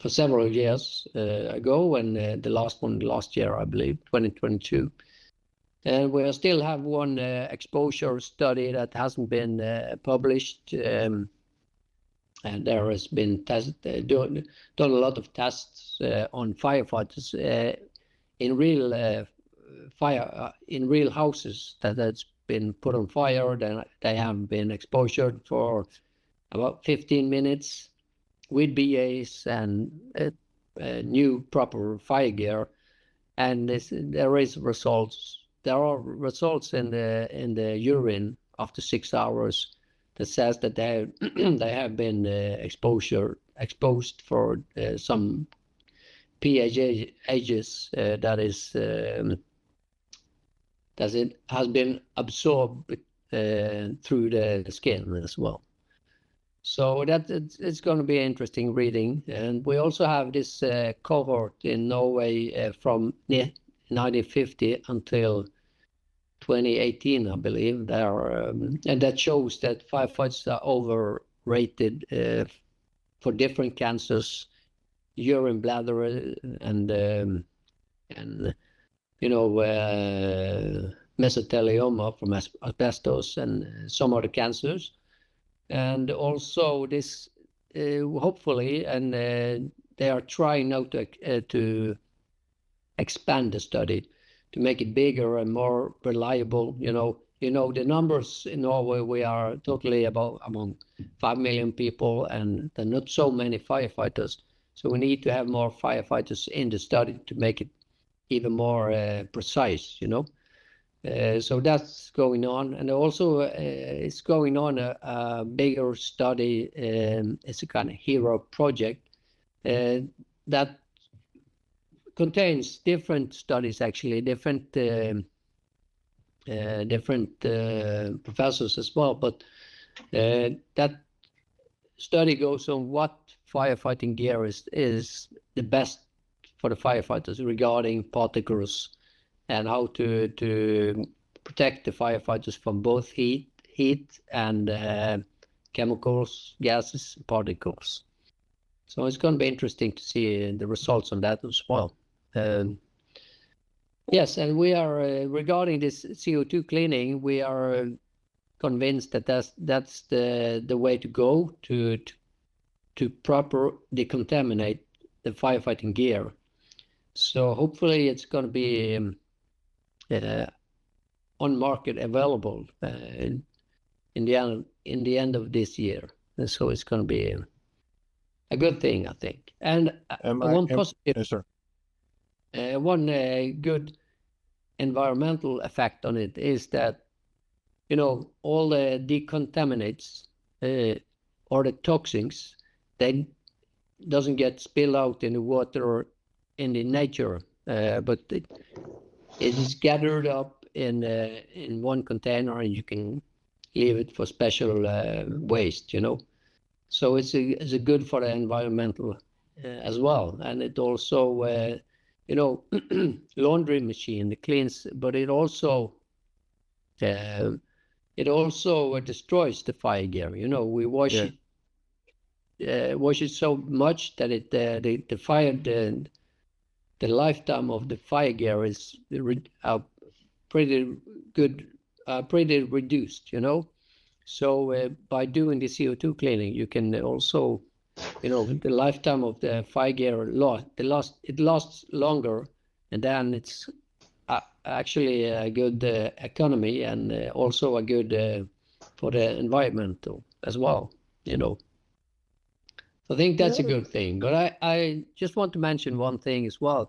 for several years ago, and the last one last year, I believe, 2022. And we still have one exposure study that hasn't been published, and there has been done a lot of tests on firefighters in real in real houses that has been put on fire. Then they have been exposed for about 15 minutes with BAs and new proper fire gear, and there are results in the urine after 6 hours that says that they have been exposed for some pHs that it has been absorbed through the skin as well. So it's going to be interesting reading. And we also have this cohort in Norway from 1950 until 2018, I believe. And that shows that firefighters are overrated for different cancers, urine bladder, and mesothelioma from asbestos and some other cancers. And also this, hopefully, and they are trying now to expand the study to make it bigger and more reliable. The numbers in Norway, we are totally among 5 million people, and there are not so many firefighters. So we need to have more firefighters in the study to make it even more precise, So that's going on. And also it's going on a bigger study. It's a kind of hero project that contains different studies, actually, different professors as well. But that study goes on what firefighting gear is the best for the firefighters regarding particles, and how to protect the firefighters from both heat and chemicals, gases, particles. So it's going to be interesting to see the results on that as well. Yes, and we are regarding this CO2 cleaning, we are convinced that that's the way to go to proper decontaminate the firefighting gear. So hopefully it's going to be on market available in the end of this year. And so it's going to be a good thing, I think. And Yes, sir. one good environmental effect on it is that, you know, all the decontaminates or the toxins, they doesn't get spilled out in the water or in the nature, but it is gathered up in one container, and you can leave it for special waste, you know. So it's a good for the environmental as well, and it also you know, laundry machine, it cleans, but it also destroys the fire gear. You know, we wash it so much that it the lifetime of the fire gear is pretty reduced. You know, so by doing the CO2 cleaning, you can also, you know, the lifetime of the fire gear lasts longer, and then it's actually a good economy, and also a good for the environment as well, you know. So I think that's a good thing. But I just want to mention one thing as well.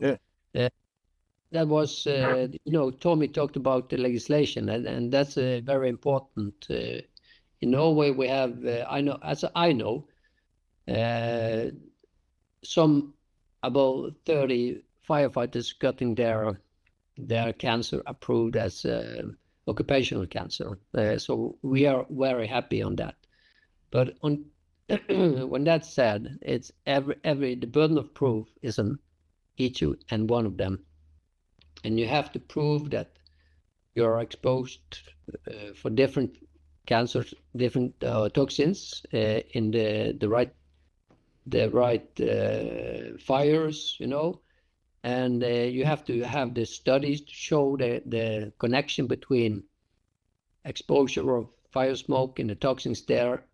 That was, you know, Tommy talked about the legislation, and that's very important. In Norway, we have, I know, some about 30 firefighters getting their cancer approved as occupational cancer. So we are very happy on that. But when that's said, it's the burden of proof is on each and one of them, and you have to prove that you're exposed for different cancers, different toxins in the right fires, you know. And you have to have the studies to show the connection between exposure of fire smoke and the toxins there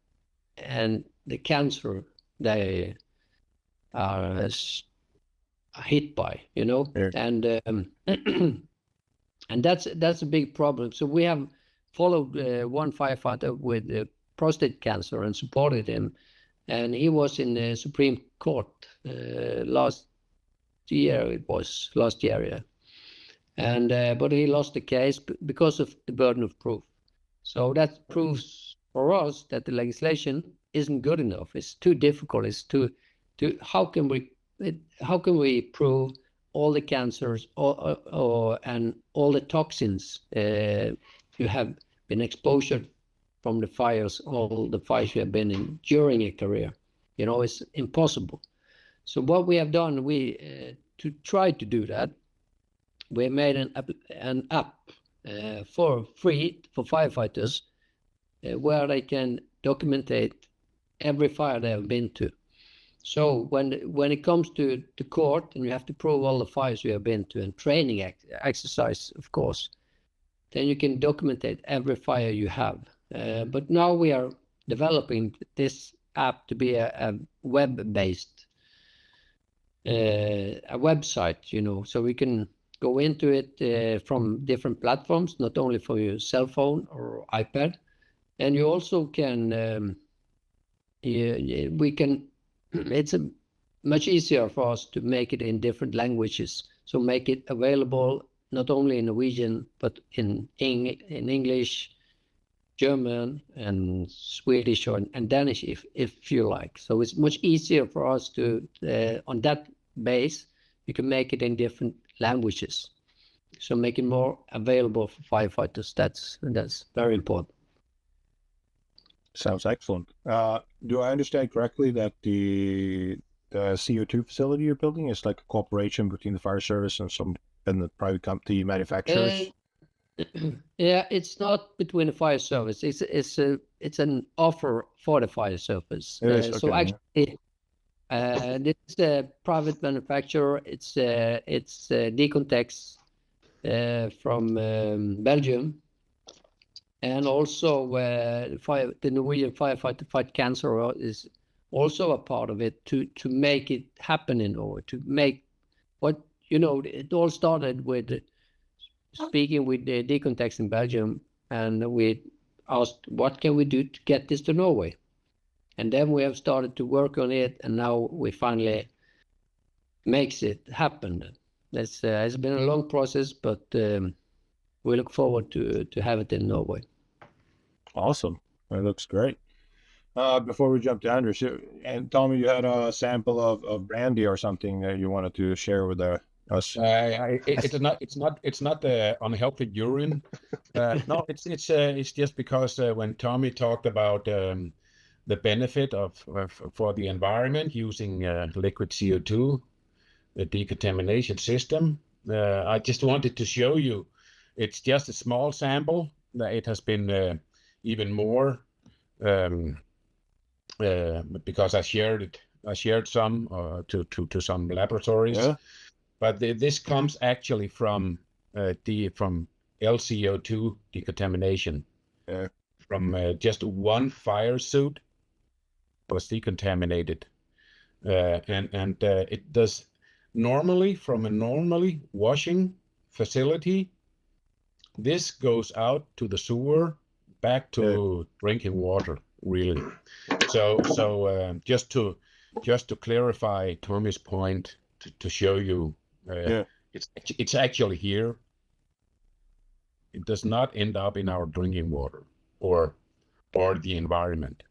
and the cancer they are hit by, you know. And and that's a big problem. So we have followed one firefighter with prostate cancer and supported him, and he was in the Supreme Court last year, yeah. And but he lost the case because of the burden of proof. So that proves for us that the legislation isn't good enough. It's too difficult. It's too how can we prove all the cancers and all the toxins you have been exposed from the fires, all the fires you have been in during a career? You know, it's impossible. So what we have done, to try to do that, we made an app for free for firefighters where they can documentate every fire they have been to. So when it comes to court and you have to prove all the fires you have been to, and training exercise, of course, then you can documentate every fire you have. But now we are developing this app to be a web-based a website, you know, so we can go into it from different platforms, not only for your cell phone or iPad. And you also can, it's much easier for us to make it in different languages. So make it available not only in Norwegian, but in English, German, and Swedish, and Danish, if you like. So it's much easier for us to, on that base, you can make it in different languages. So make it more available for firefighters. That's very important. Sounds excellent. Do I understand correctly that the CO2 facility you're building is like a cooperation between the fire service and the private company manufacturers? Yeah, it's not between the fire service. It's an offer for the fire service. So actually, this is a private manufacturer. It's Decontex from Belgium. And also the Norwegian Firefighter Fight Cancer is also a part of it to make it happen in Norway, to make what it all started with speaking with the Decontext in Belgium, and we asked, what can we do to get this to Norway? And then we have started to work on it, and now we finally makes it happen. It's been a long process, but we look forward to have it in Norway. Awesome. That looks great. Before we jump to Anders, and Tommy, you had a sample of brandy or something that you wanted to share with us. It's not the unhealthy urine. No, it's just because when Tommy talked about the benefit for the environment using liquid CO2, the decontamination system, I just wanted to show you. It's just a small sample. That it has been even more because I shared some to some laboratories. Yeah. But this comes actually from LCO2 decontamination. Yeah. From just one fire suit was decontaminated, and it does normally from a normally washing facility. This goes out to the sewer, back to drinking water. Really, so just to clarify Tommy's point, to show you. It's actually here. It does not end up in our drinking water or the environment.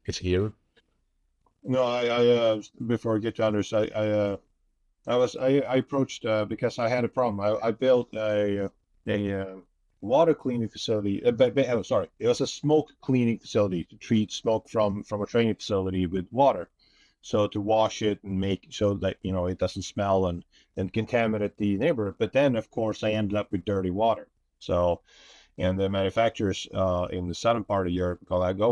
It's here. No, I before I get to Anders, I approached because I had a problem. I built a water cleaning facility. It was a smoke cleaning facility to treat smoke from a training facility with water. So to wash it and make so that it doesn't smell and contaminate the neighborhood. But then of course I ended up with dirty water. So, and the manufacturers in the southern part of Europe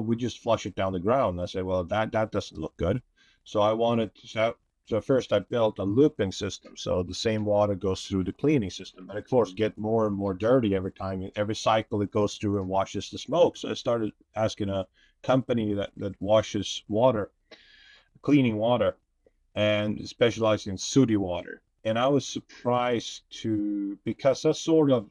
we just flush it down the ground. I said, well, that doesn't look good. So I wanted to. So first I built a looping system. So the same water goes through the cleaning system, and of course get more and more dirty every cycle it goes through and washes the smoke. So I started asking a company that washes water, cleaning water, and specialized in sooty water. And I was surprised because I sort of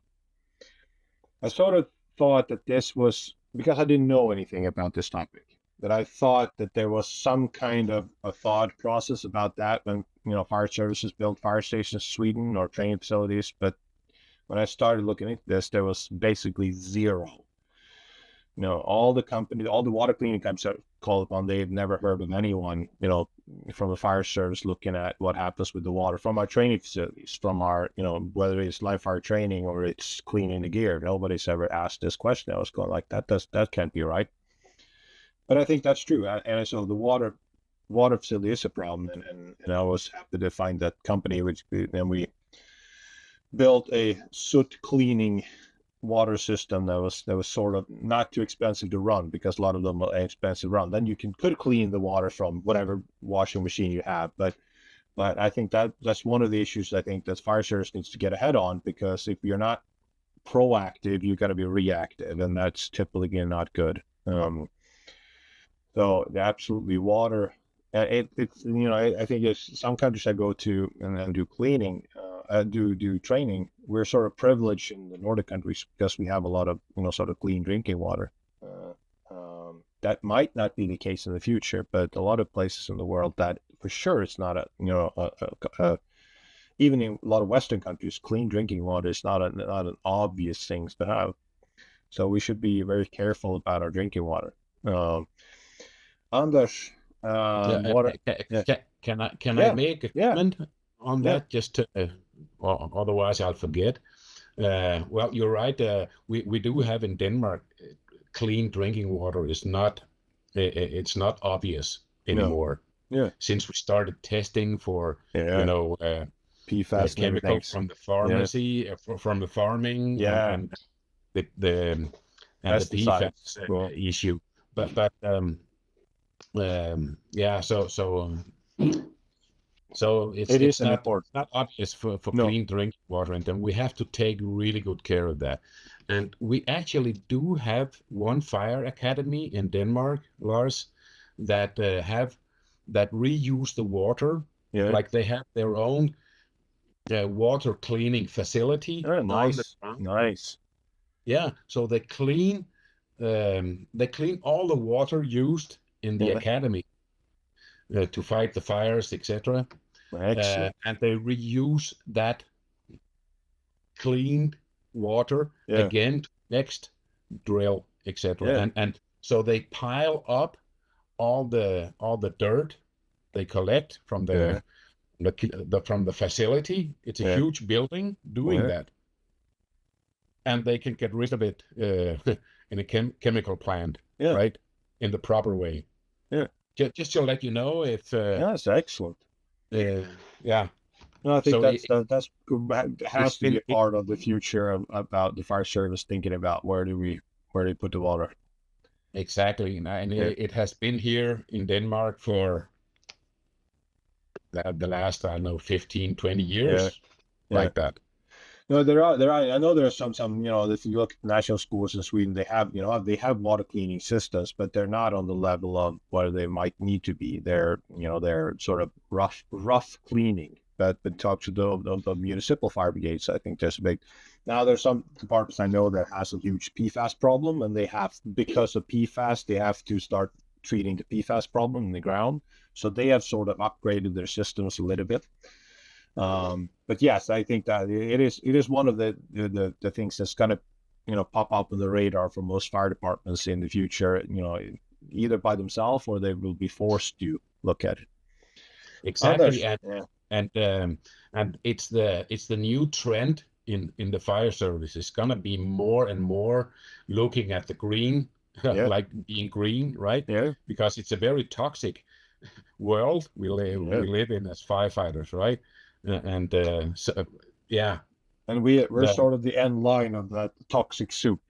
thought that this was, because I didn't know anything about this topic, that I thought that there was some kind of a thought process about that when fire services built fire stations in Sweden or training facilities. But when I started looking at this, there was basically zero. All the companies, all the water cleaning companies that call upon, they've never heard of anyone, from the fire service looking at what happens with the water from our training facilities, from our, whether it's live fire training or it's cleaning the gear. Nobody's ever asked this question. I was going like, that can't be right. But I think that's true. And so the water facility is a problem. And I was happy to find that company, then we built a soot cleaning water system that was sort of not too expensive to run, because a lot of them are expensive to run. Then you could clean the water from whatever washing machine you have, but I think that's one of the issues I think that fire service needs to get ahead on, because if you're not proactive, you're going to be reactive, and that's typically not good. So absolutely water. It's I think it's some countries I go to and do cleaning, do training. We're sort of privileged in the Nordic countries because we have a lot of sort of clean drinking water. That might not be the case in the future, but a lot of places in the world that for sure it's not even in a lot of Western countries, clean drinking water is not an obvious thing to have. So we should be very careful about our drinking water. Anders. Can I make a comment on that? Just to, otherwise I'll forget. Well, you're right. We do have in Denmark clean drinking water is not it's not obvious anymore. Yeah. Since we started testing for PFAS chemicals from the pharmacy, from the farming, and the PFAS issue. But so it's not obvious for clean drinking water, and then we have to take really good care of that. And we actually do have one fire academy in Denmark, Lars, that reuse the water. Like they have their own water cleaning facility. Oh, on the nice. ground. Nice. Yeah, so they clean all the water used in the academy to fight the fires, etc. Excellent. And they reuse that clean water again to next drill, etc. And so they pile up all the dirt they collect from the facility. It's a huge building doing that, and they can get rid of it in a chemical plant, right, in the proper way. Yeah. Just to let you know, if that's excellent. Yeah. No, I think So that's has to be a part of the future about the fire service, thinking about where they put the water. Exactly, and it has been here in Denmark for the last, I don't know, 15, 20 years, like that. No, there are. I know there are some. If you look at national schools in Sweden, they have water cleaning systems, but they're not on the level of where they might need to be. They're sort of rough cleaning. But talk to the municipal fire brigades, I think there's a big. Now there's some departments I know that has a huge PFAS problem, and because of PFAS, they have to start treating the PFAS problem in the ground. So they have sort of upgraded their systems a little bit. But yes, I think that it is one of the things that's going to pop up on the radar for most fire departments in the future. Either by themselves or they will be forced to look at it. Exactly, and it's the new trend in the fire service. It's going to be more and more looking at the green, like being green, right? Yeah. Because it's a very toxic world we live in as firefighters, right? And and we're sort of the end line of that toxic soup.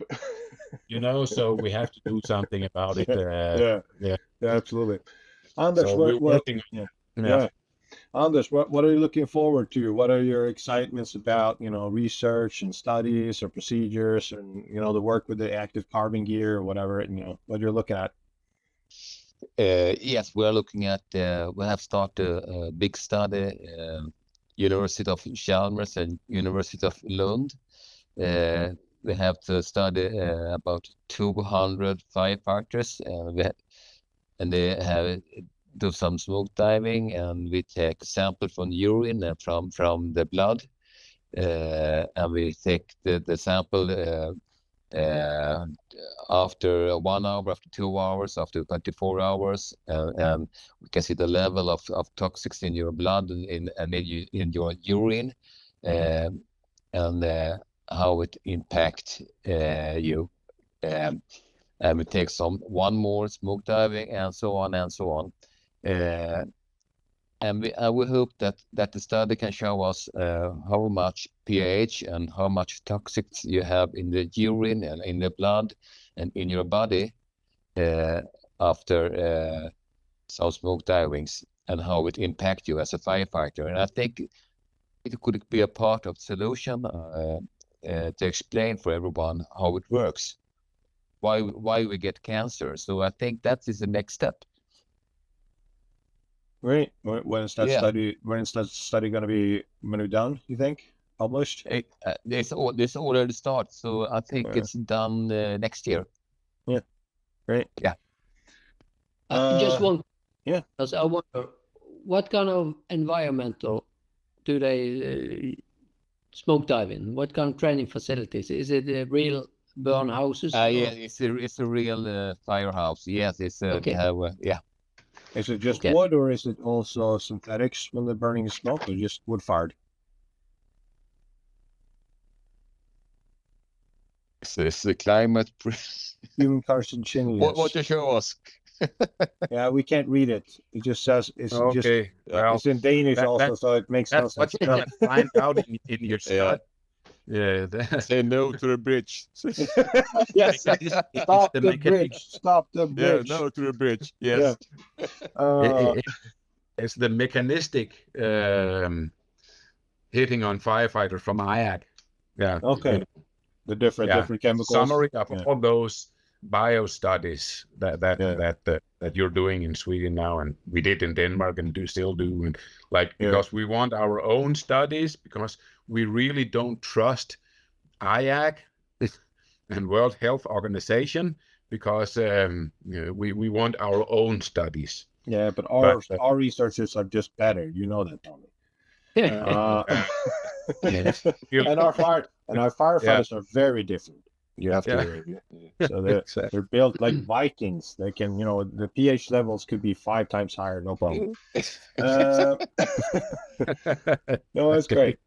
So we have to do something about it. Yeah, absolutely. Anders, so Anders, what are you looking forward to? What are your excitements about, research and studies or procedures and, the work with the active carbon gear or whatever, what you're looking at? Yes, we're looking at, we have started a big study, University of Chalmers and University of Lund. We have to study about 200 firefighters, and they have do some smoke diving, and we take sample from urine and from the blood, and we take the sample after 1 hour, after 2 hours, after 24 hours, and we can see the level of toxics in your blood and in your urine, and how it impacts you. And we take one more smoke diving, and so on and so on. And we hope that the study can show us how much pH and how much toxics you have in the urine and in the blood and in your body after some smoke divings, and how it impacts you as a firefighter. And I think it could be a part of the solution to explain for everyone how it works, why we get cancer. So I think that is the next step. Great. When is that study going to be done, you think? Published? This already started, so I think it's done next year. Yeah. Great. Yeah. Just one. Yeah. Because I wonder, what kind of environmental do they smoke dive in? What kind of training facilities? Is it a real burn houses? Yeah, it's a real firehouse. Yes, it's okay. They have, yeah. Is it just wood, or is it also synthetics when they're burning the smoke, or just wood fired? It's the climate. Human carcinogens. What to show us? Yeah, we can't read it. It just says it's okay. Well, it's in Danish also, so it makes no sense. That's what you can find out in your study. Yeah. Say no to the bridge. Yes. Stop the bridge. Stop the bridge. Yeah, no to the bridge. Yes. Yeah. It's the mechanistic hitting on firefighters from IAC. Yeah. Okay. The different chemicals. Summary of all those bio studies that you're doing in Sweden now, and we did in Denmark and still do, and because we want our own studies, because we really don't trust IAC and World Health Organization, because we want our own studies. Yeah, but our researchers are just better. You know that, Tommy. And our firefighters are very different. You have to. So they're built like Vikings. They can, the pH levels could be 5 times higher, no problem. No, that's great.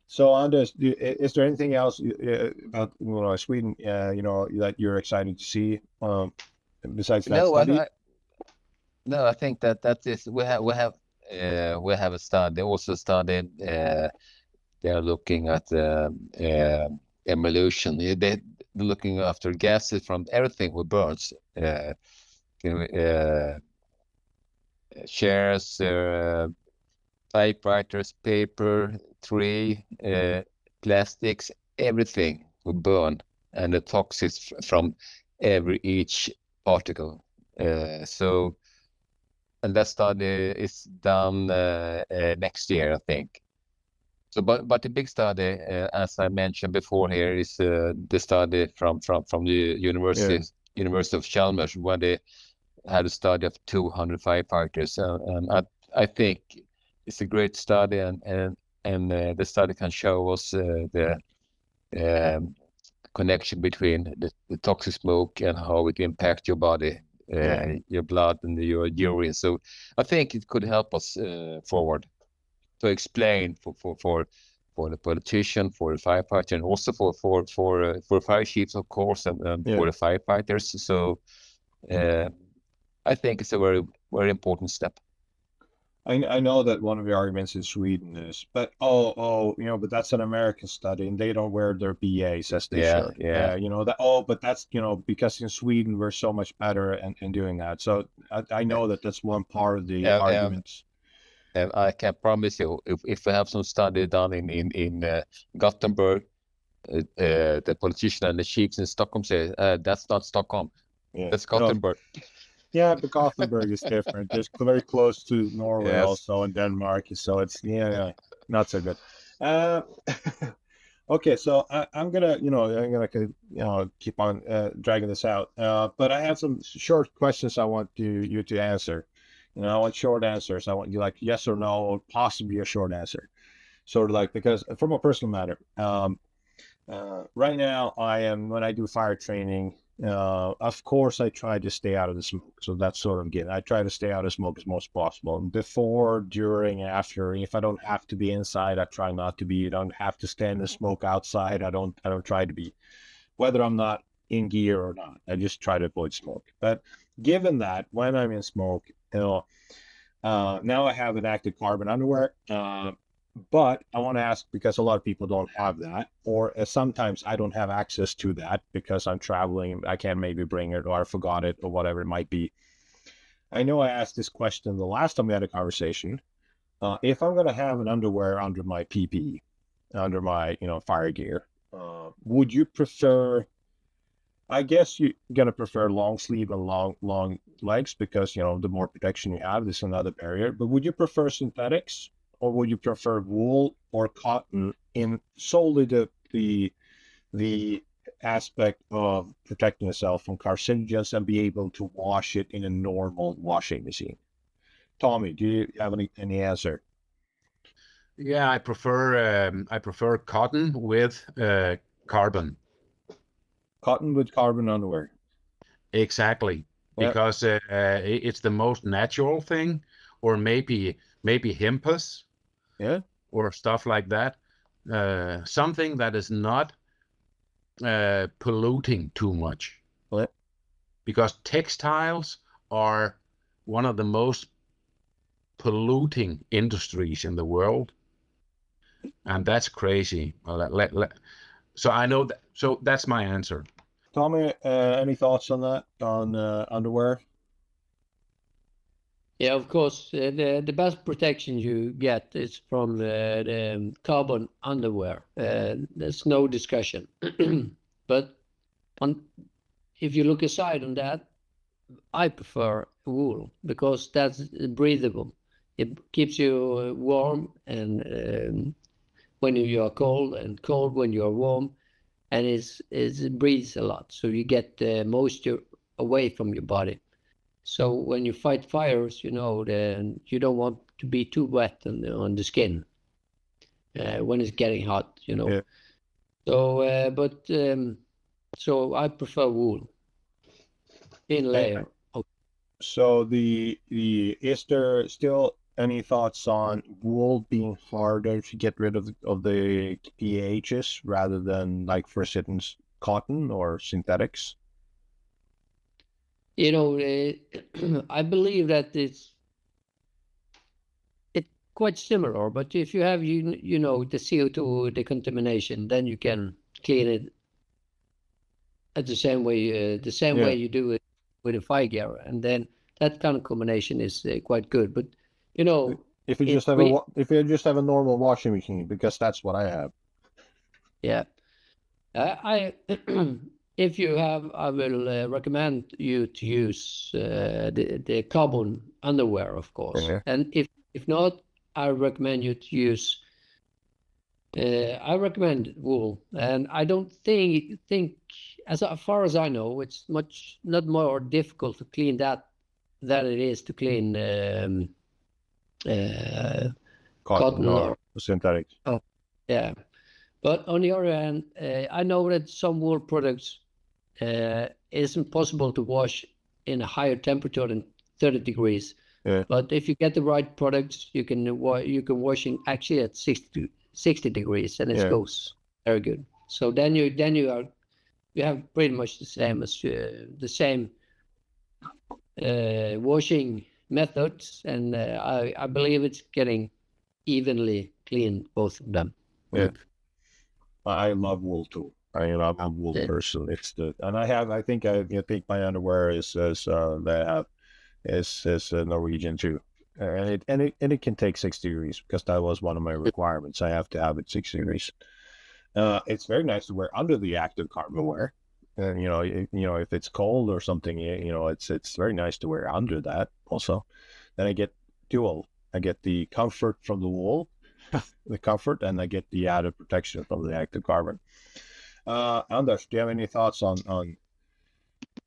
So, Anders, is there anything else about Sweden, that you're excited to see besides that study? I think that is we have a study. Also studied. They are looking at emulsion. They're looking after gases from everything with burns. Chairs, typewriters, paper, tree, plastics, everything will burn, and the toxins from each particle. And that study is done next year, I think. So, but the big study, as I mentioned before here, is the study from the University of Chalmers, where they had a study of 200 firefighters, and I think it's a great study, and the study can show us the connection between the toxic smoke and how it impacts your body, your blood and your urine. So I think it could help us forward to explain for the politician, for the firefighter, and also for fire chiefs, of course, and for the firefighters. So I think it's a very, very important step. I know that one of the arguments in Sweden is, but but that's an American study and they don't wear their BAs as they should. But that's because in Sweden we're so much better in doing that. So I know that's one part of the arguments. And I can promise you, if we have some study done in Gothenburg, the politician and the chiefs in Stockholm say that's not Stockholm, that's Gothenburg. Yeah, but Gothenburg is different. It's very close to Norway also, and Denmark, so it's not so good. Okay, so I'm gonna keep on dragging this out, but I have some short questions I want you to answer. I want short answers. I want you like yes or no, or possibly a short answer. Sort of like, because from a personal matter, right now when I do fire training. Of course, I try to stay out of the smoke. So that's sort of good. I try to stay out of smoke as much as possible. Before, during, after. If I don't have to be inside, I try not to be. I don't have to stand in smoke outside. I don't try to be, whether I'm not in gear or not. I just try to avoid smoke. But given that, when I'm in smoke, now I have an active carbon underwear. But I want to ask, because a lot of people don't have that, or sometimes I don't have access to that because I'm traveling, I can't maybe bring it, or I forgot it, or whatever it might be. I know I asked this question the last time we had a conversation. If I'm going to have an underwear under my PPE, under my fire gear, would you prefer? I guess you're going to prefer long sleeve and long legs because the more protection you have, there's another barrier. But would you prefer synthetics? Or would you prefer wool or cotton in solely the aspect of protecting yourself from carcinogens and be able to wash it in a normal washing machine? Tommy, do you have any answer? Yeah, I prefer cotton with carbon. Cotton with carbon underwear. Exactly, because it's the most natural thing, or maybe Himpus. Or stuff like that, something that is not polluting too much. Because textiles are one of the most polluting industries in the world, and that's crazy. So I know that. So that's my answer. Tommy, any thoughts on that, on underwear? Yeah, of course, the best protection you get is from the carbon underwear. There's no discussion. But if you look aside on that, I prefer wool because that's breathable. It keeps you warm and when you are cold, and cold when you are warm, and it breathes a lot, so you get moisture away from your body. So when you fight fires, you don't want to be too wet on the skin when it's getting hot, Yeah. So, so I prefer wool in layer. So is there still any thoughts on wool being harder to get rid of the pHs rather than, like, for instance, cotton or synthetics? I believe that it's quite similar, but if you have the CO2 decontamination, then you can clean it at the same way way you do it with a fire gear, and then that kind of combination is quite good. But if you just have a normal washing machine, because that's what I have. Yeah, I if you have, I will recommend you to use the carbon underwear, of course. Yeah. And if not, I recommend you to use. I recommend wool, and I don't think as far as I know, it's not more difficult to clean that than it is to clean cotton or synthetics. Oh, yeah. But on the other hand, I know that some wool products isn't possible to wash in a higher temperature than 30 degrees. Yeah. But if you get the right products, you can wash in actually at 60 degrees, and it goes very good. So then you have pretty much the same washing methods, and I believe it's getting evenly clean, both of them. Yeah. I love wool too. I love wool person. I think my underwear is Norwegian too, and it can take 60 degrees because that was one of my requirements. I have to have it 60 degrees. It's very nice to wear under the active carbon wear, and if it's cold or something, it's very nice to wear under that also. Then I get dual. I get the comfort from the wool, the comfort, and I get the added protection from the active carbon. Anders, do you have any thoughts on?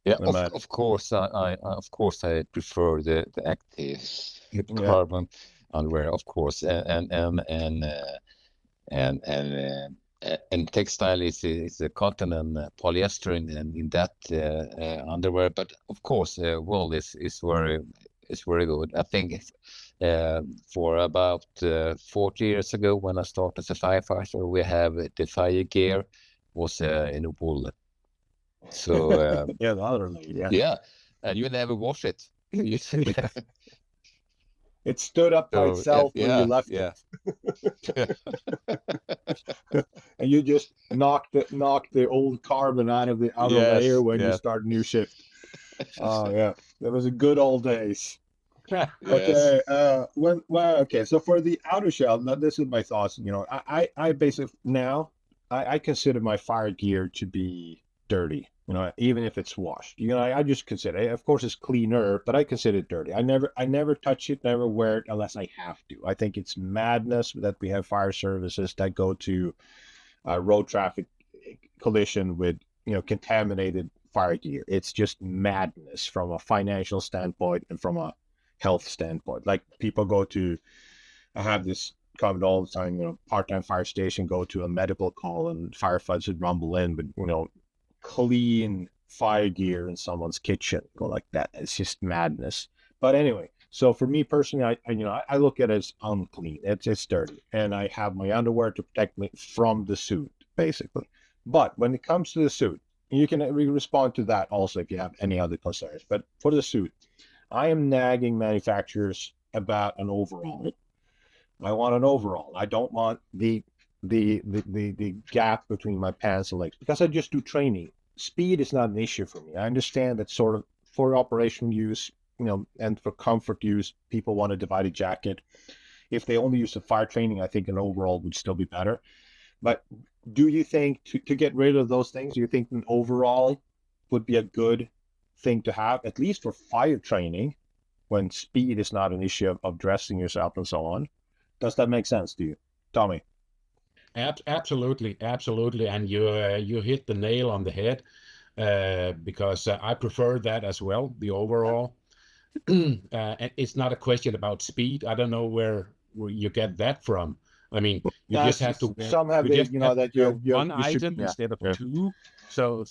Yeah, of course, I prefer the active carbon underwear, of course, and textile is a cotton and polyester in that underwear, but of course, wool is very good. I think for about 40 years ago, when I started as a firefighter, we have the fire gear was in wool. So the other lady, and you never wash it. It stood up by itself when you left it. And you just knocked the old carbon out of the outer layer when you start a new shift. Oh yeah, that was a good old days. Okay, okay. So for the outer shell, now this is my thoughts. I basically now I consider my fire gear to be dirty. Even if it's washed. I just consider it. Of course, it's cleaner, but I consider it dirty. I never touch it, never wear it unless I have to. I think it's madness that we have fire services that go to road traffic collision with contaminated fire gear. It's just madness from a financial standpoint and from a health standpoint. Like people go to, I have this comment all the time. Part-time fire station go to a medical call and firefighters would rumble in, but clean fire gear in someone's kitchen, go like that. It's just madness. But anyway, so for me personally, I look at it as unclean. It's dirty, and I have my underwear to protect me from the suit, basically. But when it comes to the suit, you can respond to that also if you have any other concerns. But for the suit, I am nagging manufacturers about an overall. I want an overall. I don't want the gap between my pants and legs, because I just do training. Speed is not an issue for me. I understand that sort of for operational use, and for comfort use, people want a divided jacket. If they only use the fire training, I think an overall would still be better. But do you think to get rid of those things, do you think an overall would be a good thing to have, at least for fire training, when speed is not an issue of dressing yourself and so on. Does that make sense to you, Tommy? Absolutely, and you hit the nail on the head, because I prefer that as well. The overall, and it's not a question about speed. I don't know where you get that from. I mean, you just have to. Some have it, you know, that you one item instead of two. So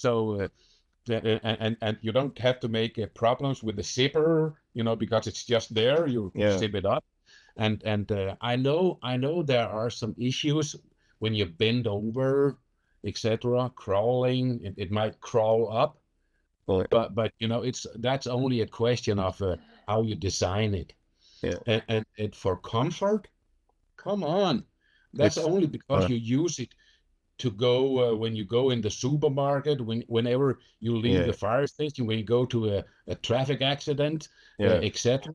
and you don't have to make problems with the zipper, you know, because it's just there. You zip it up, and I know there are some issues when you bend over, etc. Crawling, it might crawl up, but you know, that's only a question of how you design it. And for comfort, come on, that's only because you use it to go when you go in the supermarket, whenever you leave the fire station, when you go to a traffic accident, etc.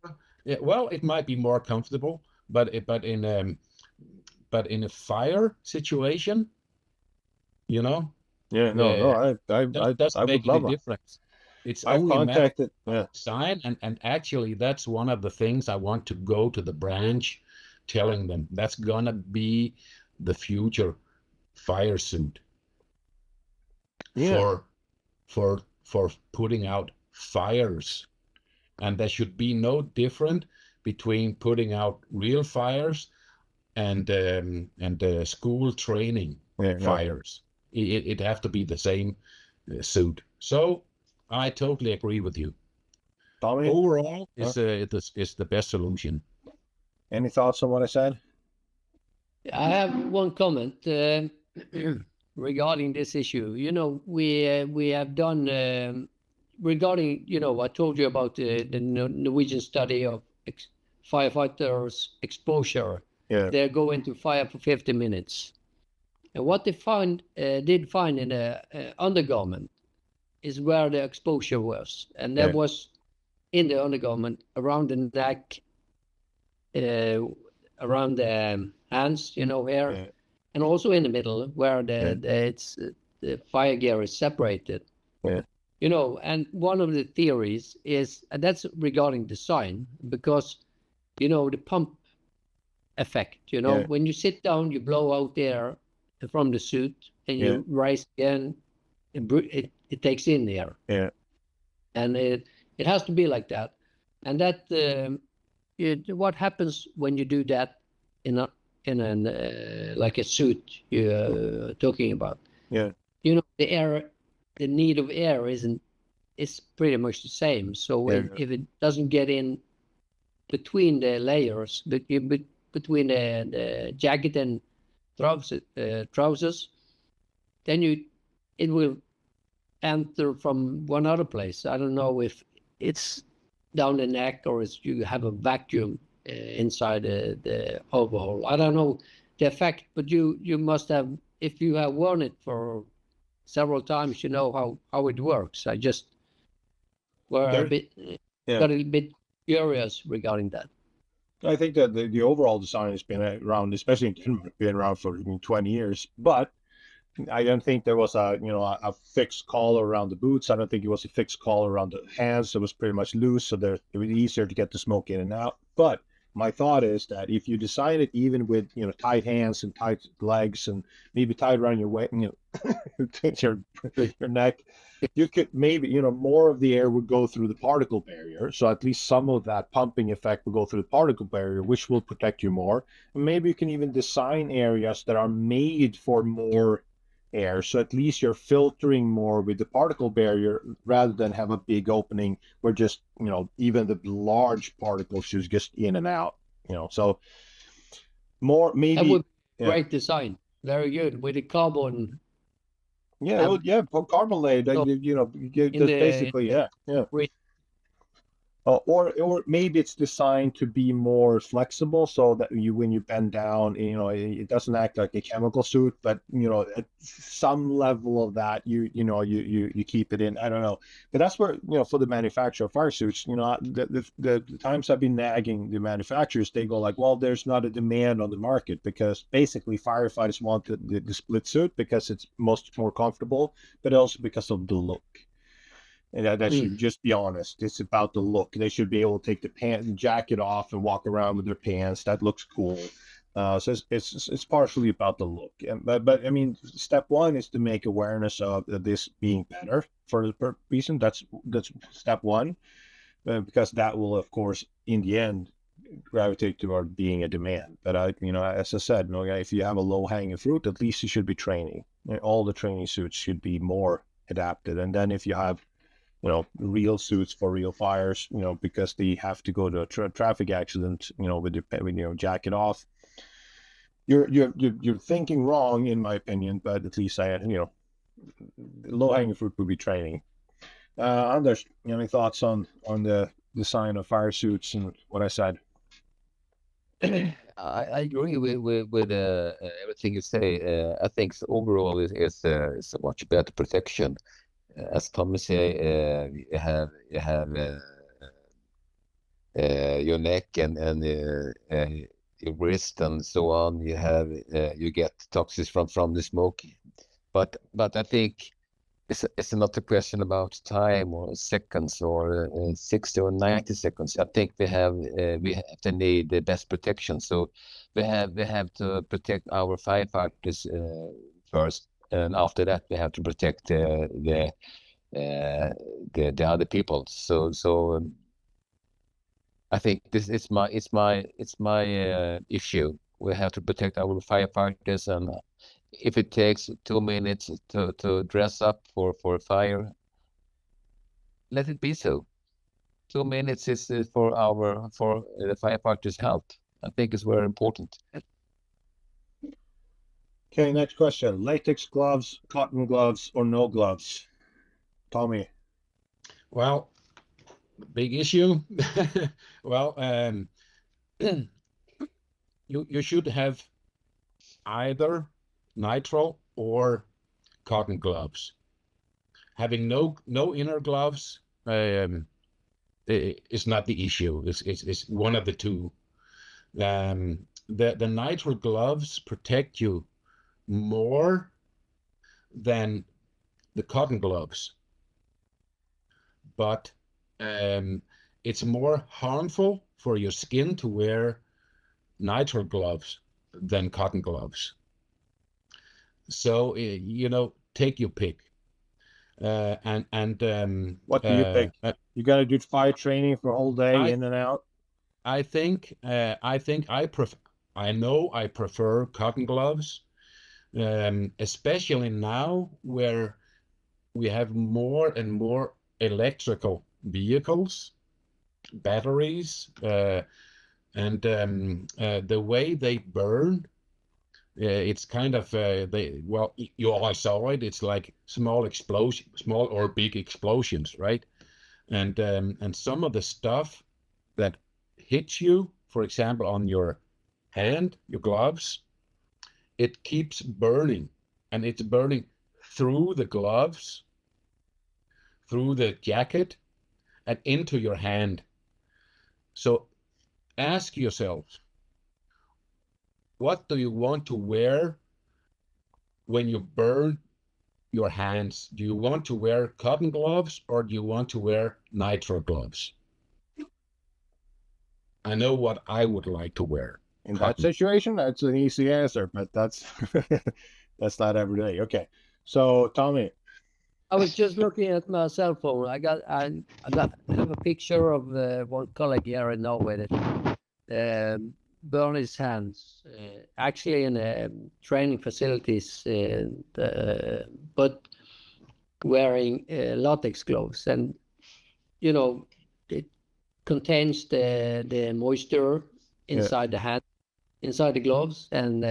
Well, it might be more comfortable, but in a fire situation, you know. I doesn't make any difference. It's only a matter of design, and actually that's one of the things I want to go to the branch telling them that's gonna be the future fire suit for putting out fires, and there should be no different between putting out real fires and school training fires. It have to be the same suit. So I totally agree with you. Tommy? Overall, it's the best solution. Any thoughts on what I said? I have one comment regarding this issue. You know, we have done regarding, you know, I told you about the Norwegian study of firefighters' exposure. They go into fire for 50 minutes. And what they did find in the undergarment is where the exposure was. And that was in the undergarment, around the neck, around the hands, you know, here, and also in the middle where the fire gear is separated. You know, and one of the theories is, and that's regarding design, because, you know, the pump effect, you know, when you sit down, you blow out air from the suit, and you rise again, it takes in the air. And it has to be like that. And that what happens when you do that in a like a suit you're talking about? You know, the need of air is pretty much the same. So if it doesn't get in between the layers, between the jacket and trousers, then it will enter from one other place. I don't know if it's down the neck or you have a vacuum inside the overhaul. I don't know the effect, but you must have, if you have worn it for several times, you know how it works. I just got a bit curious regarding that. I think that the overall design has been around, especially in Denmark, been around for 20 years. But I don't think there was a fixed collar around the boots. I don't think it was a fixed collar around the hands. It was pretty much loose, so it was easier to get the smoke in and out. But my thought is that if you design it even with tight hands and tight legs and maybe tied around your waist, your neck, you could maybe more of the air would go through the particle barrier. So at least some of that pumping effect will go through the particle barrier, which will protect you more. And maybe you can even design areas that are made for more air, so at least you're filtering more with the particle barrier rather than have a big opening where just even the large particles just get in and out. So more maybe that would be great design, very good with the carbon. Carbon layer. Basically, or maybe it's designed to be more flexible, so that when you bend down, it doesn't act like a chemical suit, but at some level of that, you keep it in. I don't know, but that's where for the manufacturer of fire suits, the times I've been nagging the manufacturers, they go like, well, there's not a demand on the market because basically firefighters want the split suit because it's more comfortable, but also because of the look. And that should just be honest. It's about the look. They should be able to take the jacket off and walk around with their pants. That looks cool. So it's partially about the look. But I mean, step one is to make awareness of this being better for the reason. That's step one, because that will, of course, in the end, gravitate toward being a demand. But as I said, if you have a low hanging fruit, at least you should be training. All the training suits should be more adapted. And then if you have real suits for real fires, because they have to go to a traffic accident, with your jacket off. You're thinking wrong, in my opinion, but at least low hanging fruit would be training. Anders, any thoughts on the design of fire suits and what I said? I agree with everything you say. I think overall is a much better protection. As Tommy say, you have your neck and your wrist and so on. You get toxins from the smoke, but I think it's not a question about time or seconds or 60 or 90 seconds. I think we have to need the best protection. So we have to protect our firefighters first, and after that we have to protect the other people. So I think this is my issue. We have to protect our firefighters, and if it takes 2 minutes to dress up for a fire, let it be so. 2 minutes is for the firefighters' health. I think it's very important. Okay, next question. Latex gloves, cotton gloves, or no gloves? Tommy. Well, big issue. Well, you should have either nitrile or cotton gloves. Having no inner gloves is not the issue. It's one of the two. The nitrile gloves protect you more than the cotton gloves, but it's more harmful for your skin to wear nitrile gloves than cotton gloves. So take your pick. And what do you pick? You got to do fire training for a whole day in and out. I prefer cotton gloves, especially now where we have more and more electrical vehicles, batteries, and the way they burn. It's kind of you all saw it. It's like small or big explosions, right? And some of the stuff that hits you, for example, on your hand, your gloves, it keeps burning, and it's burning through the gloves, through the jacket, and into your hand. So ask yourself, what do you want to wear when you burn your hands? Do you want to wear cotton gloves, or do you want to wear nitrile gloves? I know what I would like to wear. In that situation, that's an easy answer, but that's that's not every day. Okay, so Tommy. I was just looking at my cell phone. I have a picture of one colleague here in Norway that burned his hands, actually in training facilities, but wearing latex gloves, and it contains the moisture inside the hand, inside the gloves, and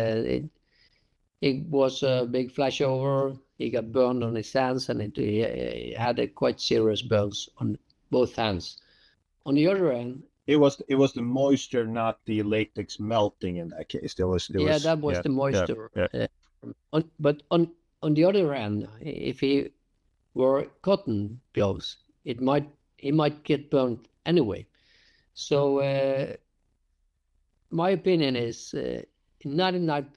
it was a big flashover. He got burned on his hands, and he had a quite serious burns on both hands. On the other hand, it was the moisture, not the latex melting in that case. That was the moisture. Yeah. But on the other hand, if he wore cotton gloves, he might get burned anyway. So my opinion is 99%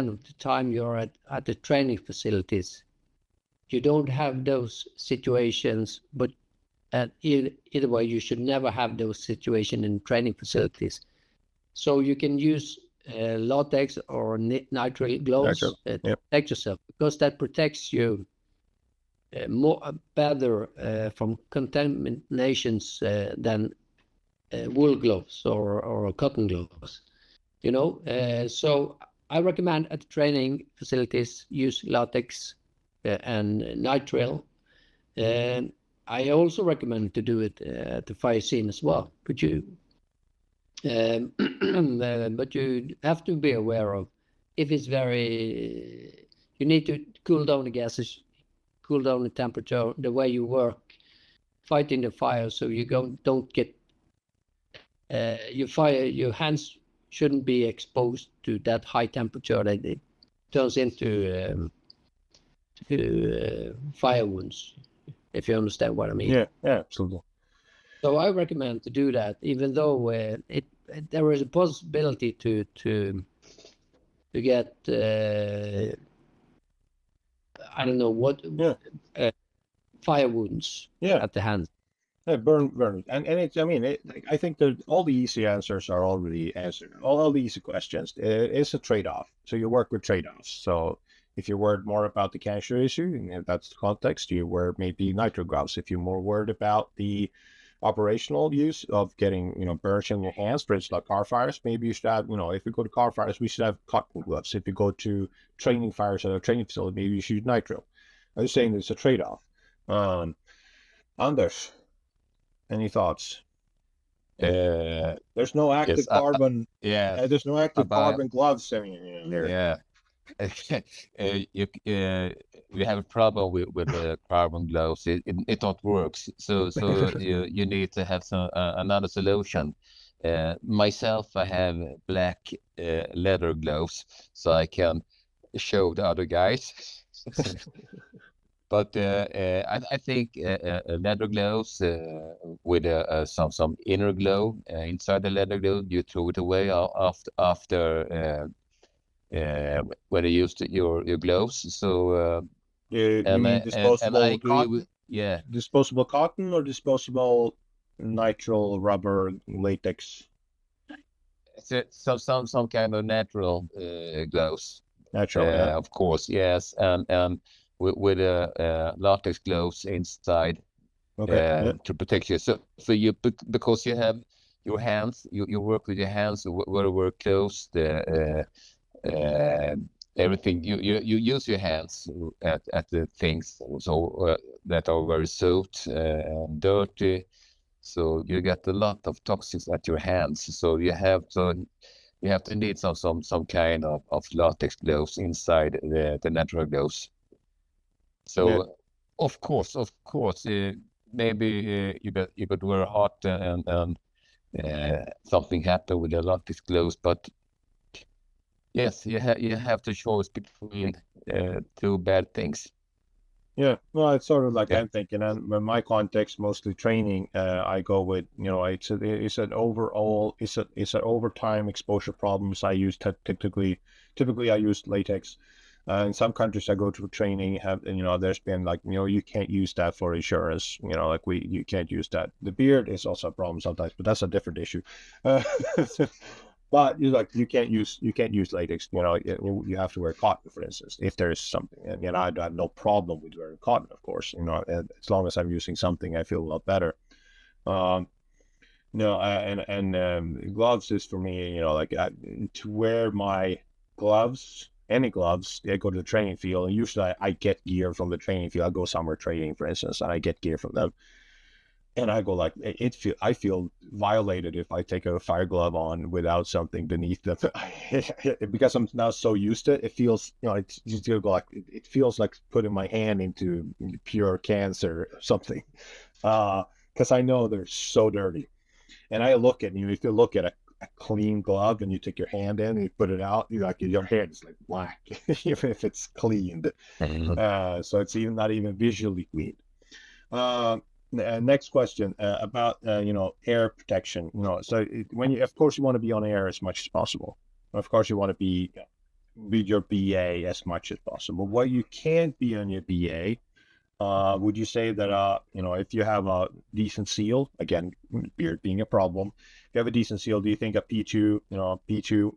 of the time you're at the training facilities, you don't have those situations, but either way, you should never have those situations in training facilities. So you can use latex or nitrile gloves to protect yourself, because that protects you better from contaminations than wool gloves or cotton gloves. So I recommend at training facilities use latex and nitrile. And I also recommend to do it at the fire scene as well. But you have to be aware of if it's you need to cool down the gases, cool down the temperature, the way you work, fighting the fire, so you don't get your hands shouldn't be exposed to that high temperature that it turns into fire wounds, if you understand what I mean. Yeah, absolutely. So I recommend to do that, even though there is a possibility to get I don't know what fire wounds at the hands. Yeah, burn, and it's. I mean, I think that all the easy answers are already answered. All the easy questions. It's a trade-off. So you work with trade-offs. So if you're worried more about the cancer issue, and that's the context, you wear maybe nitrile gloves. If you're more worried about the operational use of getting burns in your hands, for instance, like car fires, maybe you should have. If you go to car fires, we should have cotton gloves. If you go to training fires at a training facility, maybe you should use nitrile. I'm just saying it's a trade-off. Anders, any thoughts? There's no active carbon. There's no active carbon gloves. I mean, there. We have a problem with the carbon gloves. It don't work. So you need to have another solution. Myself, I have black leather gloves, so I can show the other guys. But I think leather gloves with some inner glue inside the leather glue, you throw it away after when you used your gloves. So you mean disposable disposable cotton or disposable nitrile, rubber, latex? So some kind of natural gloves. Natural, of course, yes, and with latex gloves inside to protect you. So you because you have your hands, you work with your hands very close. Everything you use your hands at the things so that are very soaked and dirty. So you get a lot of toxins at your hands. So you have to need some kind of latex gloves inside the natural gloves. So of course, maybe you got very hot and something happened with the latex gloves, but yes, you have to choose between two bad things. Yeah, well, it's sort of like I'm thinking, and in my context, mostly training, I go with it's an overtime exposure problems. I use typically I use latex. In some countries I go to training, there's been you can't use that for insurance. You can't use that. The beard is also a problem sometimes, but that's a different issue. But you can't use latex. You have to wear cotton, for instance, if there is something. And I have no problem with wearing cotton, of course. As long as I'm using something, I feel a lot better. Gloves is for me. To wear my gloves, any gloves, I go to the training field, and usually I get gear from the training field. I go somewhere training, for instance, and I get gear from them. And I go I feel violated if I take a fire glove on without something beneath them. Because I'm now so used to it. It feels, it's just gonna go it feels like putting my hand into pure cancer or something. Because I know they're so dirty. And I look at if you look at a clean glove and you take your hand in and you put it out, your hand is like black, even if it's cleaned. So it's not even visually clean. Next question about air protection. So of course you want to be on air as much as possible. Of course you want to be your BA as much as possible. What you can't be on your BA would you say that if you have a decent seal, again, beard being a problem, if you have a decent seal, do you think a P2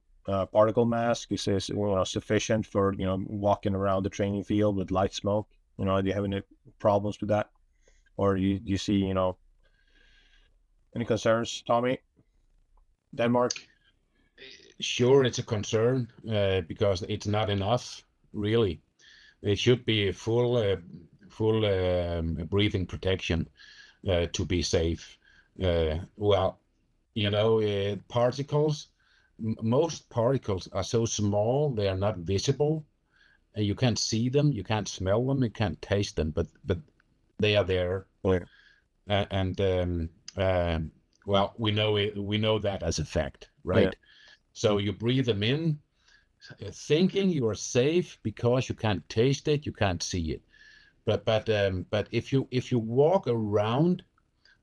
particle mask is sufficient for walking around the training field with light smoke? Do you have any problems with that, or do you see any concerns, Tommy? Denmark? Sure, it's a concern because it's not enough, really. It should be full breathing protection to be safe. Particles, most particles are so small, they are not visible. You can't see them, you can't smell them, you can't taste them, but they are there. Yeah. We know that as a fact, right? Yeah. So you breathe them in, thinking you are safe because you can't taste it, you can't see it. But if you walk around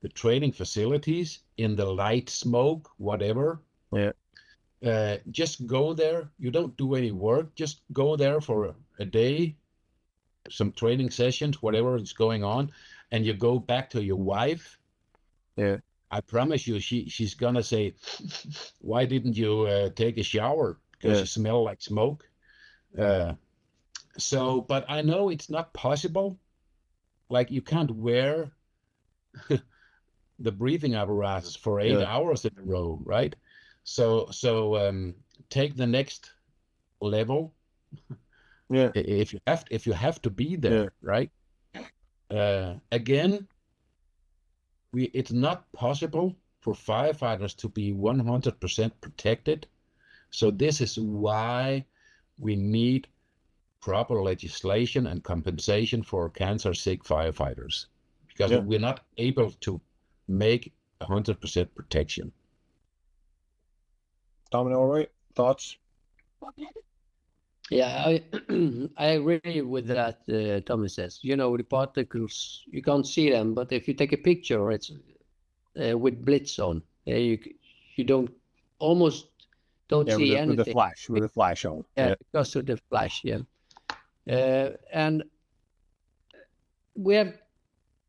the training facilities in the light smoke, whatever, just go there. You don't do any work. Just go there for a day, some training sessions, whatever is going on, and you go back to your wife. Yeah. I promise you, she's gonna say, "Why didn't you take a shower? Because you smell like smoke." But I know it's not possible. Like, you can't wear the breathing apparatus for 8 hours in a row, right? So take the next level. Yeah. If you have to be there, right? Again, it's not possible for firefighters to be 100% protected. So this is why we need proper legislation and compensation for cancer-sick firefighters, because we're not able to make 100% protection. Tommy, all right, thoughts? Yeah, I agree with that. Tommy says, the particles, you can't see them, but if you take a picture, it's with blitz on. You almost don't see anything. With the flash on. Yeah, because of the flash. Yeah, and we have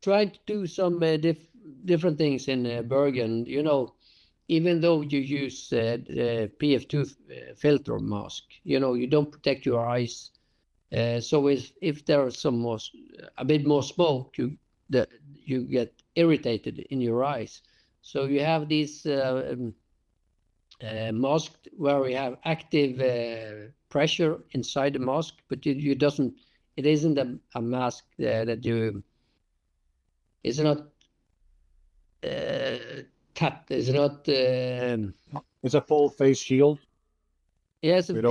tried to do some different things in Bergen. Even though you use PF2 filter mask, you don't protect your eyes. So if there's a bit more smoke, you get irritated in your eyes. So you have these masks where we have active pressure inside the mask, but it isn't a mask that you. It's not. Is not. It's a full face shield. Yes, it's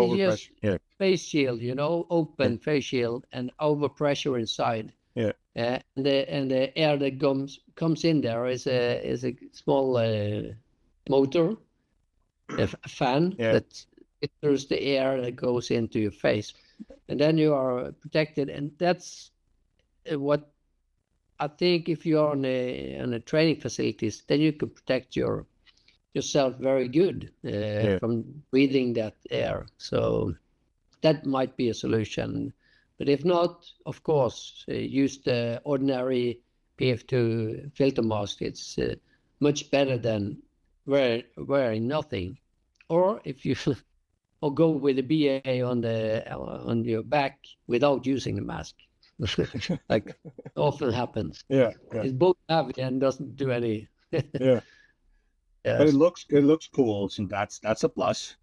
a face shield. Open face shield and overpressure inside. Yeah. And the air that comes in there is a small motor, a fan that filters the air that goes into your face, and then you are protected. And that's what. I think if you're on a training facilities, then you can protect yourself very good from breathing that air. So that might be a solution. But if not, of course, use the ordinary PF2 filter mask. It's much better than wearing nothing. Or if you go with a BA on your back without using a mask. Like often happens. It's both heavy and doesn't do any. But it looks cool, so that's a plus.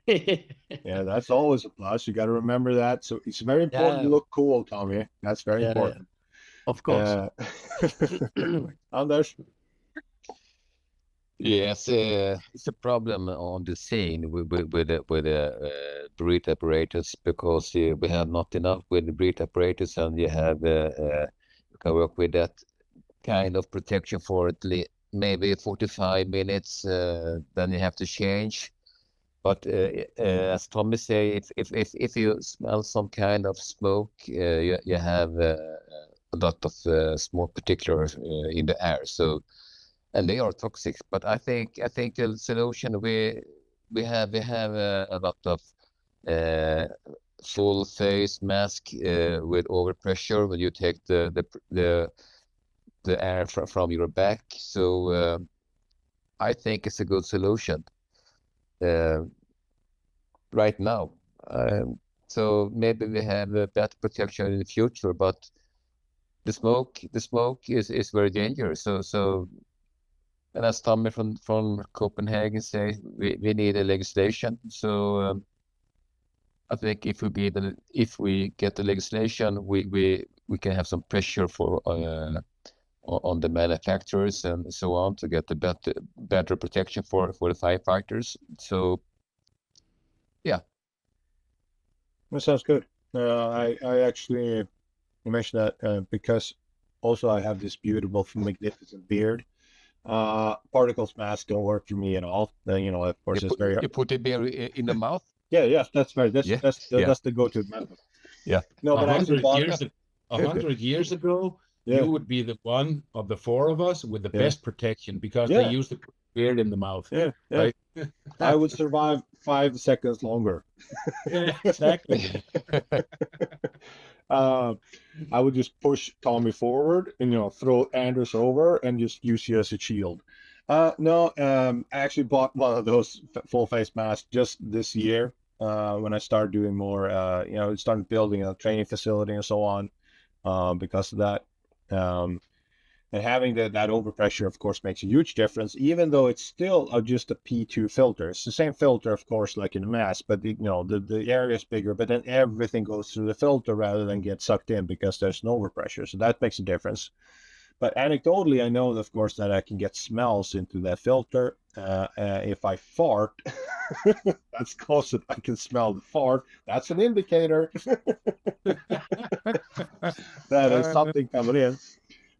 That's always a plus. You got to remember that. So it's very important to look cool, Tommy. That's very important. Of course. Anders? Yes, it's a problem on the scene with the breath apparatus, because we have not enough with the breath apparatus, and you have you can work with that kind of protection for maybe 45 minutes. Then you have to change. But as Tommy say, if you smell some kind of smoke, you have a lot of smoke particles in the air. So. And they are toxic, but I think the solution we have a lot of full face mask with overpressure when you take the air from your back. So I think it's a good solution right now. So maybe we have a better protection in the future, but the smoke is very dangerous. So and as Tommy from Copenhagen say, we need a legislation. So I think if we get the legislation, we can have some pressure for on the manufacturers and so on to get the better protection for the firefighters. So yeah, that sounds good. I actually, you mentioned that because also I have this beautiful magnificent beard. Particles mask don't work for me at all. You know, of course, it's very. You put the beer in the mouth. Yeah, yes, that's right. That's Yeah. that's the go-to method. Yeah. No, but actually, 100 years ago, Yeah. you would be the one of the four of us with the Yeah. best protection because Yeah. they used to put beard in the mouth. yeah, Right? I would survive 5 seconds longer. Yeah, exactly. I would just push Tommy forward and throw Anders over and just use you as a shield. No, I actually bought one of those full face masks just this year when I started doing more. Started building a training facility and so on. Because of that, and having that overpressure, of course, makes a huge difference. Even though it's still just a P2 filter, it's the same filter, of course, like in a mask, but the area is bigger. But then everything goes through the filter rather than get sucked in because there's no overpressure. So that makes a difference. But anecdotally, I know, of course, that I can get smells into that filter. If I fart, that's close that I can smell the fart. That's an indicator that is something coming in.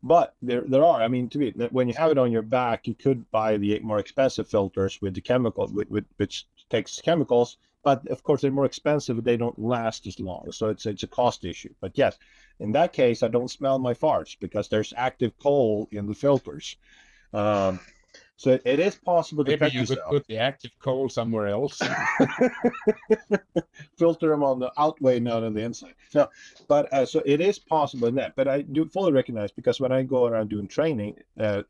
But there are, I mean, when you have it on your back, you could buy the more expensive filters with the chemical, which takes chemicals. But of course, they're more expensive. They don't last as long. So it's a cost issue. But yes, in that case, I don't smell my farts because there's active coal in the filters. So it is possible to Maybe protect you could yourself. put the active coal somewhere else. Filter them on the outway, not on the inside. No, but so it is possible in that. But I do fully recognize, because when I go around doing training,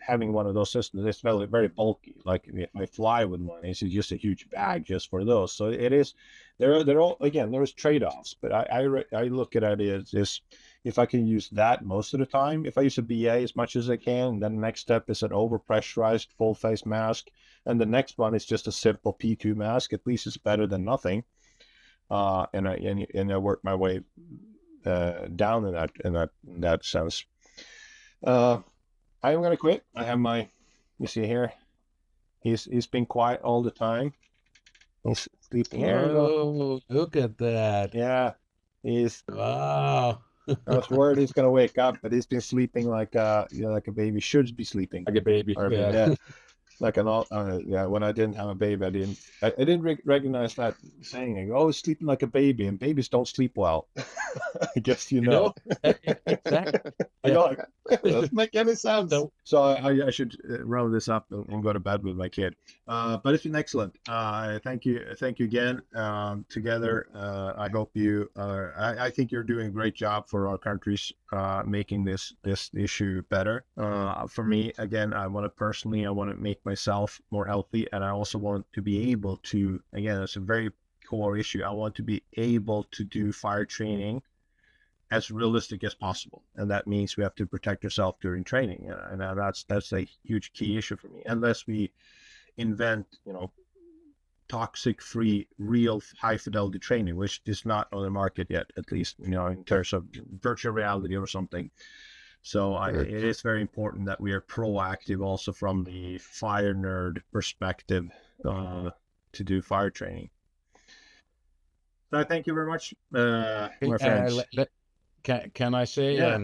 having one of those systems, it's very, very bulky. Like if I fly with one, it's just a huge bag just for those. So it is. They're all, again, there's trade-offs. But I look at it as if I can use that most of the time, if I use a BA as much as I can, then the next step is an overpressurized full face mask. And the next one is just a simple P2 mask. At least it's better than nothing. And I work my way down in that sense. I'm gonna quit. I have you see here, he's been quiet all the time. He's sleeping here. Oh, look at that. Yeah, Wow. I was worried he's gonna wake up, but he's been sleeping like a baby should be sleeping. Like a baby. Or, yeah. Like when I didn't have a baby, I didn't recognize that saying. I go, oh, sleeping like a baby, and babies don't sleep well. I guess you know. Exactly. I go like, that doesn't make any sense. No. So I should round this up and go to bed with my kid. But it's been excellent. Thank you again. Together, I hope you. I think you're doing a great job for our countries, making this issue better. For me, again, I want to make myself more healthy, and I also want to be able to. Again, it's a very core issue. I want to be able to do fire training as realistic as possible, and that means we have to protect ourselves during training, and that's a huge key issue for me. Unless we invent, toxic-free, real high-fidelity training, which is not on the market yet, at least in terms of virtual reality or something. So it is very important that we are proactive, also from the fire nerd perspective, to do fire training. So I thank you very much, my friends. Can I say, Yeah.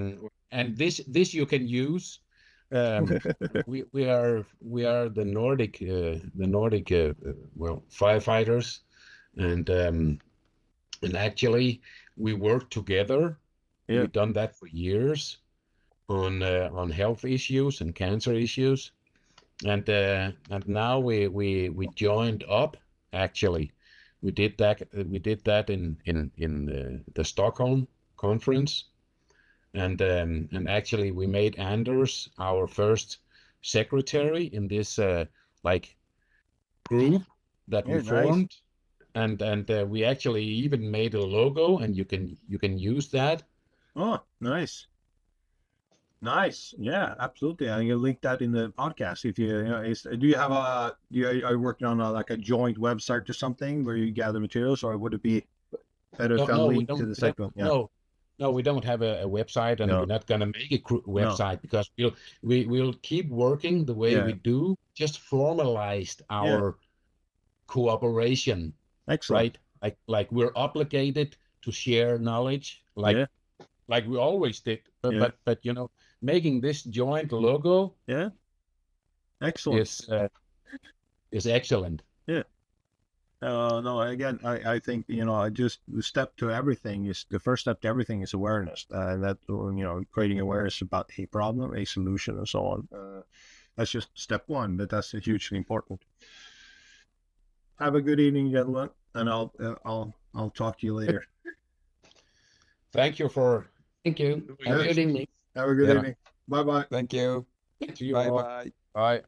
and this you can use. We are the Nordic firefighters, and actually we work together. Yeah. We've done that for years on health issues and cancer issues, and now we joined up actually We did that in the Stockholm conference, and actually we made Anders our first secretary in this like group that we formed, and we actually even made a logo, and you can use that. Oh, nice. Nice. Yeah, absolutely. And you'll link that in the podcast if you know. Do you have are you working on like a joint website or something where you gather materials, or would it be better if I link to the second? Yeah. No, we don't have a website, and we're not gonna make a website because we'll keep working the way we do. Just formalized our cooperation. Excellent. Right? Like we're obligated to share knowledge, like we always did. But you know, making this joint logo, excellent, is excellent. Yeah. No, again, I think, you know, just the step to everything is the first step to everything is awareness, and that, you know, creating awareness about a problem, a solution, and so on. That's just step one, but that's hugely important. Have a good evening, gentlemen, and I'll talk to you later. Thank you. Have a good evening. Have a good evening. Bye bye. Thank you. To you Bye all. bye. Bye.